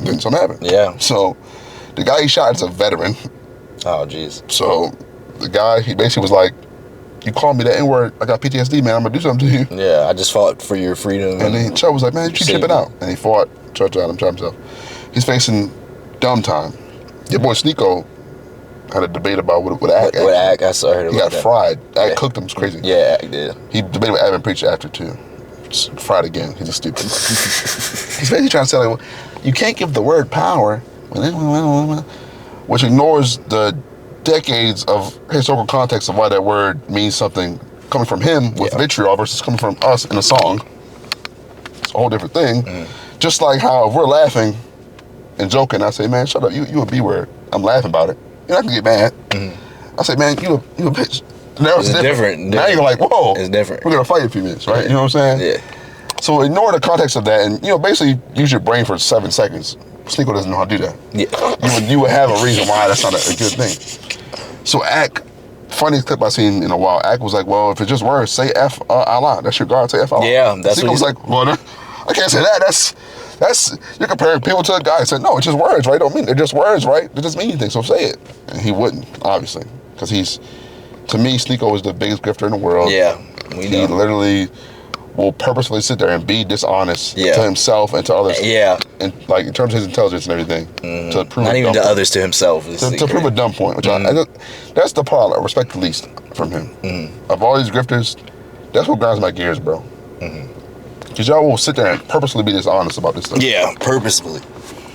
Then something happened. Yeah. So the guy he shot is a veteran. Oh, jeez. So the guy, he basically was like, you called me that N-word, I got PTSD, man, I'm gonna do something to you. Yeah, I just fought for your freedom. And then Chud was like, man, you should chip it out. And he fought, Chud himself. He's facing dumb time. Your boy Sneeko had a debate about what Ack. What Ack, I saw heard about that. He got fried. Ack Yeah. cooked him, it's crazy. Yeah, Ack did. He debated with Adrien Preacher after too. Just fried again, he's just stupid. He's basically trying to say, like, well, you can't give the word power, which ignores the decades of historical context of why that word means something coming from him with vitriol versus coming from us in a song. It's a whole different thing. Just like how if we're laughing and joking, I say, man, shut up, you a B word. I'm laughing about it. You're not gonna get mad. I say, man, you a bitch. Now it's different. Now you're like, whoa. It's different. We're gonna fight in a few minutes, right? You know what I'm saying? Yeah. So ignore the context of that and, basically use your brain for 7 seconds. Sneeko doesn't know how to do that. Yeah. You would have a reason why that's not a good thing. So Ack, funniest clip I've seen in a while, Ack was like, well, if it's just words, say F Allah. That's your God, say F Allah. Yeah, that's Sneeko was like, well, I can't say that. That's you're comparing people to a guy. I said, no, it's just words, right? Don't mean they're just words, right? It doesn't mean anything, so say it. And he wouldn't, obviously, because to me, Sneeko is the biggest grifter in the world. Yeah, He literally will purposefully sit there and be dishonest to himself and to others. Yeah. And like in terms of his intelligence and everything. To prove not even to point. others, to himself. To prove a dumb point. Which that's the part I respect the least from him. Of all these grifters, that's what grinds my gears, bro. Because y'all will sit there and purposely be dishonest about this stuff. Yeah, purposefully.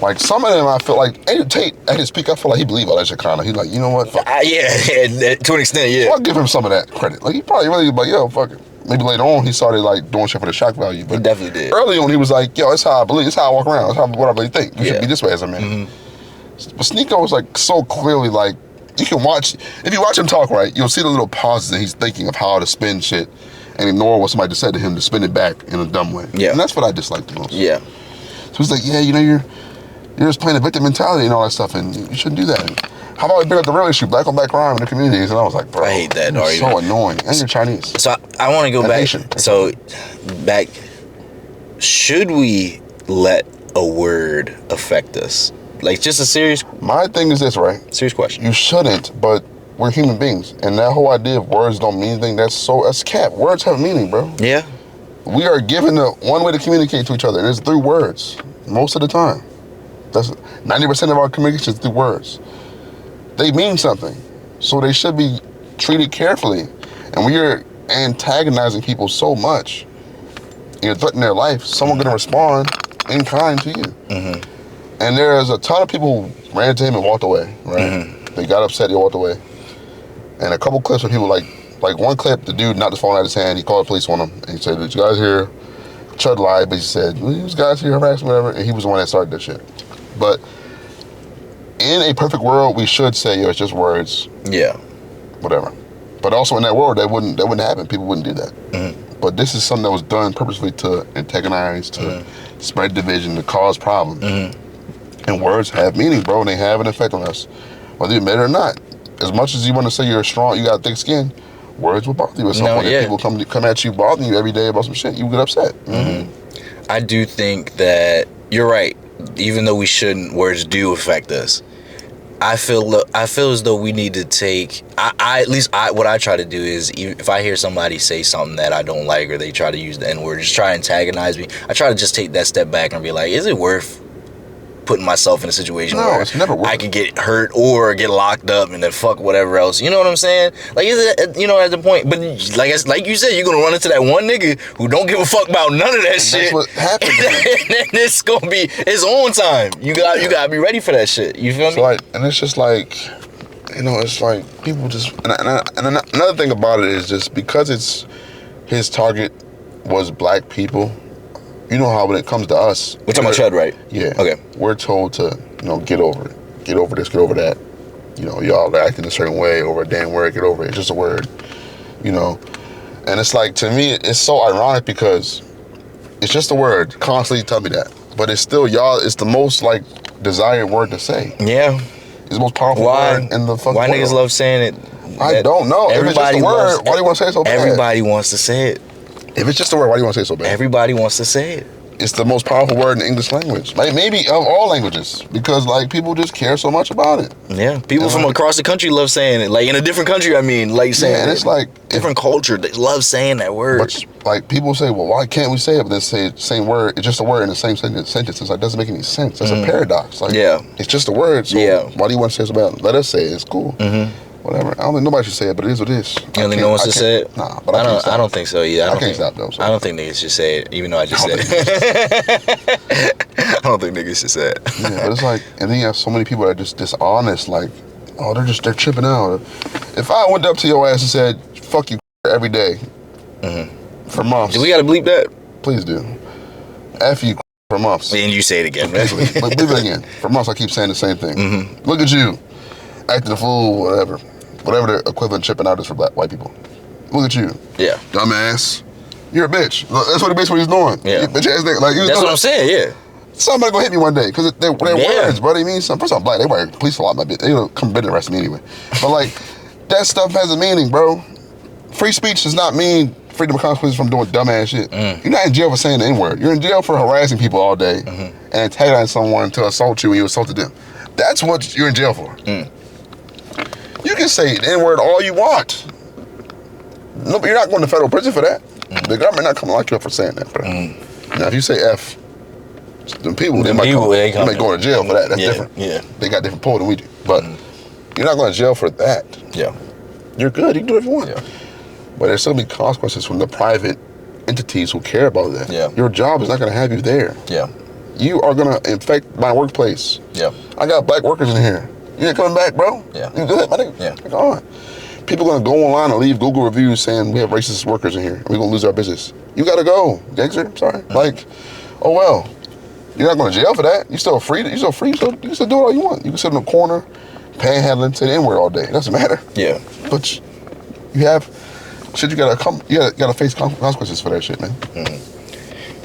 Like some of them, I feel like Tate at his peak, I feel like he believed all that shit kind of. He's like, you know what? Fuck. Yeah, to an extent, yeah. So I'll give him some of that credit. Like he probably really like, yo, fuck it. Maybe later on he started like doing shit for the shock value. But he definitely did. Early on he was like, yo, that's how I believe. That's how I walk around. That's what I really think. You should be this way as a man. But Sneeko was like so clearly like, you can watch, if you watch him talk right, you'll see the little pauses that he's thinking of how to spin shit and ignore what somebody just said to him to spin it back in a dumb way. Yeah. And that's what I dislike the most. Yeah. So he's like, yeah, you're just playing a victim mentality and all that stuff, and you shouldn't do that. How about we bring up the real issue, black on black crime in the communities? And I was like, bro, I hate that you're argument. so annoying. And you're Chinese. So I want to go back. Haitian. So back, should we let a word affect us? Like just a serious. My thing is this, right? Serious question. You shouldn't, but we're human beings, and that whole idea of words don't mean anything. That's cap. Words have meaning, bro. Yeah. We are given one way to communicate to each other, and it's through words most of the time. That's 90% of our communication is through words. They mean something, so they should be treated carefully. And when you're antagonizing people so much, you're threatening their life, someone's gonna respond in kind to you. And there's a ton of people who ran to him and walked away, right? They got upset, they walked away. And a couple clips of people like one clip, the dude knocked his phone out of his hand, he called the police on him, and he said, "Did you guys hear?" Chud lied, but he said, "These guys here harassing, whatever," and he was the one that started that shit. But in a perfect world, we should say, yo, it's just words. Yeah. Whatever. But also in that world, that wouldn't happen. People wouldn't do that. But this is something that was done purposely to antagonize, to spread division, to cause problems. And words have meaning, bro, and they have an effect on us, whether you admit it or not. As much as you want to say you're strong, you got thick skin, words will bother you at some point. If people come at you, bothering you every day about some shit, you get upset. I do think that you're right. Even though we shouldn't, words do affect us. I feel as though we need to take. What I try to do is, if I hear somebody say something that I don't like, or they try to use the N-word, just try to antagonize me, I try to just take that step back and be like, is it worth putting myself in a situation where it's never worth I could get hurt or get locked up and then fuck whatever else? You know what I'm saying? Like, is it, at the point? But like you said, you're gonna run into that one nigga who don't give a fuck about none of that shit. That's what happened. And then it's gonna be his own time. You gotta be ready for that shit. You feel me? Like, and it's just like, it's like people just. And another thing about it is just because his target was black people. You know how when it comes to us, we're talking about Chud, right? Yeah. Okay. We're told to, get over it, get over this, get over that. Y'all are acting a certain way over a damn word, get over it. It's just a word, And it's like, to me, it's so ironic because it's just a word. Constantly tell me that, but it's still y'all. It's the most desired word to say. Yeah. It's the most powerful word in the fucking world. Why niggas love saying it? I don't know. If it's just a word, why do you want to say it so bad? Everybody wants to say it. If it's just a word, why do you want to say it so bad? Everybody wants to say it. it's the most powerful word in the English language. Like maybe of all languages, because like people just care so much about it. Yeah, people from across the country love saying it. Like in a different country, I mean, like saying and it. it's like different culture. They love saying that word. But like people say, well, why can't we say it? But then say the same word. It's just a word in the same sentence. It's like doesn't make any sense. That's a paradox. Like it's just a word. So why do you want to say it's about? Let us say it. It's cool. Whatever. I don't think nobody should say it, but it is what it is. You don't think no one should say it? Nah, but I don't think so either. I can't stop though. So. I don't think niggas should say it, even though I just said it. I don't think niggas should say it. Yeah, but it's like, and then you have so many people that are just dishonest. Like, oh, they're tripping out. If I went up to your ass and said, "Fuck you" every day for months, do we gotta bleep that? Please do. F you for months. And you say it again, man. But bleep it again. For months, I keep saying the same thing. Look at you, acting a fool, whatever the equivalent tripping out is for white people. Look at you. Yeah. Dumbass. You're a bitch. That's what he's doing. Yeah. You bitch ass nigga. Like, that's what I'm saying, yeah. Somebody gonna hit me one day, because they're words, bro. They mean something. First, I'm black. They wear police a lot, my bitch. They don't come better arrest me anyway. But like, that stuff has a meaning, bro. Free speech does not mean freedom of consequences from doing dumbass shit. You're not in jail for saying the N-word. You're in jail for harassing people all day and antagonizing someone to assault you when you assaulted them. That's what you're in jail for. You can say the N-word all you want. No, but you're not going to federal prison for that. The government not coming to lock you up for saying that, bro. Now, if you say F, them people, they might go to jail for that. That's different. Yeah. They got different pull than we do. But you're not going to jail for that. Yeah. You're good. You can do whatever you want. Yeah. But there's still be consequences from the private entities who care about that. Yeah. Your job is not going to have you there. Yeah. You are going to infect my workplace. Yeah. I got black workers in here. You ain't coming back, bro? Yeah. You good, my nigga? Yeah. Come on. People are going to go online and leave Google reviews saying we have racist workers in here and we're going to lose our business. You got to go, gangster. I'm sorry. Like, oh well. You're not going to jail for that. You're still free. So you can still do it all you want. You can sit in a corner, panhandling, say the N-word all day. It doesn't matter. Yeah. But you have shit. You gotta face consequences for that shit, man.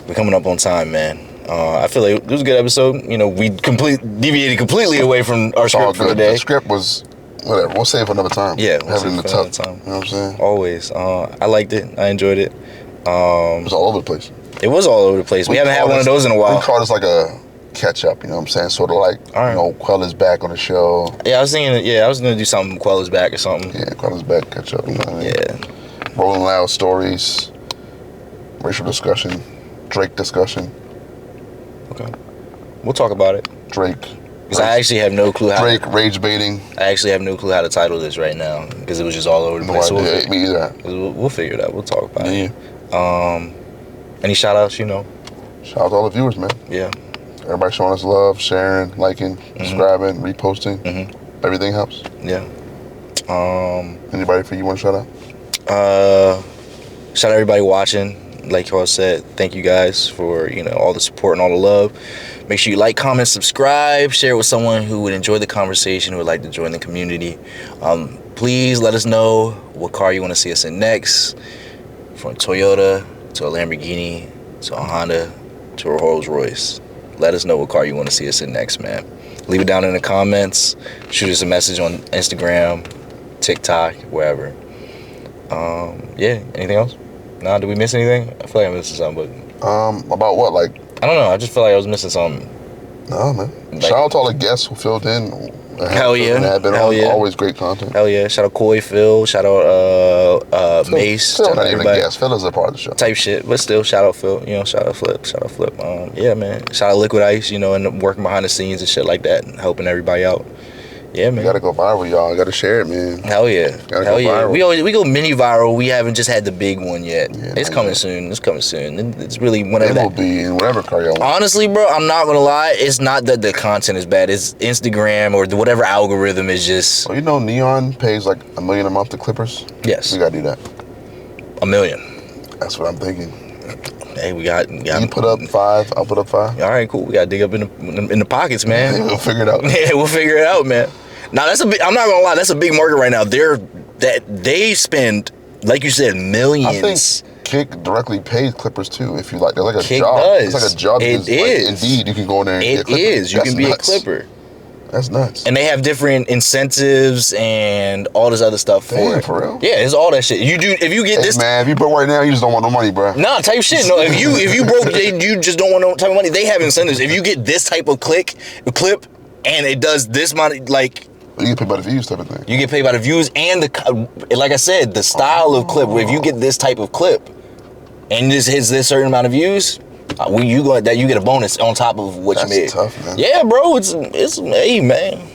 We're coming up on time, man. I feel like it was a good episode. You know, we deviated completely away from our script for today. The script was whatever. We'll save it another time. Yeah, we'll have it in the top time. You know what I'm saying? Always. I liked it. I enjoyed it. It was all over the place. It was all over the place. We haven't had one of those in a while. We call this like a catch up, you know what I'm saying? Sort of like, you know, Quel is back on the show. Yeah, I was thinking, I was going to do something, Quel is back or something. Yeah, Quel is back, catch up, you know what I mean? Yeah. Rolling Loud stories, racial discussion, Drake discussion. Okay. We'll talk about it. Drake. Because I actually have no clue how. Drake rage baiting. I actually have no clue how to title this right now because it was just all over the place. No idea. Me either. We'll figure it out. We'll talk about it. Any shout outs, you know? Shout out to all the viewers, man. Yeah. Everybody showing us love, sharing, liking, subscribing, reposting. Everything helps. Yeah. Anybody for you want to shout out? Shout out everybody watching. Like y'all said, thank you guys for, you know, all the support and all the love. Make sure you like, comment, subscribe, share it with someone who would enjoy the conversation, who would like to join the community. Please let us know what car you want to see us in next. From a Toyota to a Lamborghini to a Honda to a Rolls Royce. Let us know what car you want to see us in next, man. Leave it down in the comments. Shoot us a message on Instagram, TikTok, wherever. Yeah, anything else? Nah, did we miss anything? I feel like I'm missing something, but... About what? Like... I don't know. I just feel like I was missing something. No, man. Like, shout out to all the guests who filled in. Hell yeah. Always great content. Hell yeah. Shout out Quel, Phil. Shout out Mace. Still not even a guest. Phil is a part of the show. Type shit. But still, shout out Phil. You know, shout out Flip. Shout out Flip. Yeah, man. Shout out Liquid Ice, you know, and working behind the scenes and shit like that and helping everybody out. Yeah, man. You gotta go viral, y'all. You gotta share it, man. Hell yeah. Hell yeah. We go mini viral. We haven't just had the big one yet. Yeah, it's coming soon. It's coming soon. It's really whenever it will be in whatever car y'all want. Honestly, bro, I'm not gonna lie. It's not that the content is bad. It's Instagram or whatever algorithm is just. Well, you know, Neon pays like $1 million a month to Clippers. Yes. We gotta do that. $1 million. That's what I'm thinking. Hey, we got. You put up 5. I'll put up 5. All right, cool. We gotta dig up in the pockets, man. We'll figure it out. Yeah, we'll figure it out, man. Now that's a big. I'm not gonna lie. That's a big market right now. They spend, like you said, millions. I think Kick directly pays Clippers too. If you like, they're like a Kick job. Does. It's like a job. It is. Like, Indeed, you can go in there. And it get Clippers. is. You can be nuts. A Clipper. That's nuts. And they have different incentives and all this other stuff for Damn, it. for real? Yeah, it's all that shit. You do if you get this. Man, if you broke right now, you just don't want no money, bro. Nah, type shit. No, if you broke, you just don't want no type of money. They have incentives. If you get this type of clip, and it does this amount, like. You get paid by the views type of thing. You get paid by the views and like I said, the style of clip. If you get this type of clip, and this hits this certain amount of views, you get a bonus on top of what you made. That's tough, man. Yeah, bro. It's hey, man.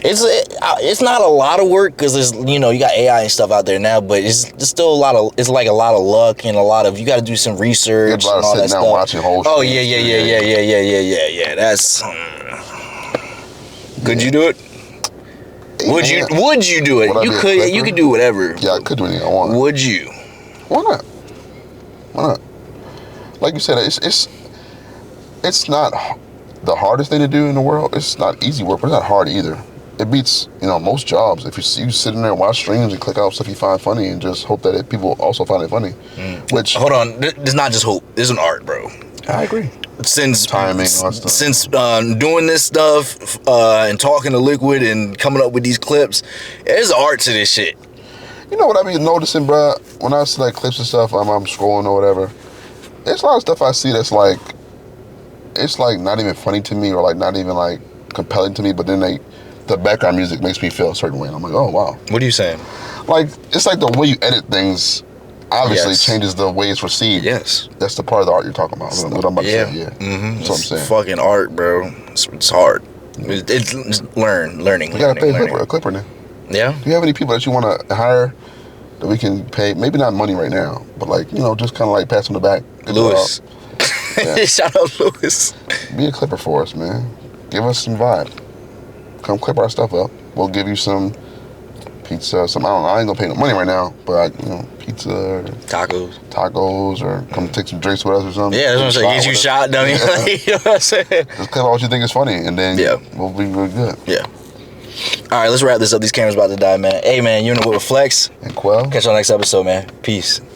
It's not a lot of work because there's you got AI and stuff out there now, but it's still a lot of luck and a lot of you got to do some research and all that stuff. Watching whole oh yeah. That's could you do it? Would you do it? You could do whatever. Yeah, I could do anything I want. Would you? Why not? Why not? Like you said, it's not the hardest thing to do in the world. It's not easy work, but it's not hard either. It beats most jobs. If you sit in there and watch streams and click out stuff you find funny and just hope that people also find it funny. Which hold on, there's not just hope. There's an art, bro. I agree. Since timing, doing this stuff and talking to Liquid and coming up with these clips, there's art to this shit. You know what I be noticing, bro? When I see like clips and stuff, I'm scrolling or whatever. There's a lot of stuff I see that's like, it's like not even funny to me or like not even like compelling to me. But then the background music makes me feel a certain way. And I'm like, oh wow. What are you saying? Like it's like the way you edit things. Obviously, changes the way it's received. Yes. That's the part of the art you're talking about. What I'm about to say, yeah. Mm-hmm. That's what I'm saying. Fucking art, bro. It's hard. It's learning. You gotta pay a clipper now. Yeah? Do you have any people that you want to hire that we can pay? Maybe not money right now, but like, just kind of like pass on the back. Lewis. Yeah. Shout out Lewis. Be a clipper for us, man. Give us some vibe. Come clip our stuff up. We'll give you some pizza, I ain't gonna pay no money right now, but pizza or tacos or come take some drinks with us or something. Yeah, that's what I'm saying. Get you shot, dummy. Yeah. You know what I'm saying? Just clip out what you think is funny, and then we'll be real good. Yeah. All right, let's wrap this up. These cameras about to die, man. Hey, man, you know what with Flex? And Quel. Catch you on the next episode, man. Peace.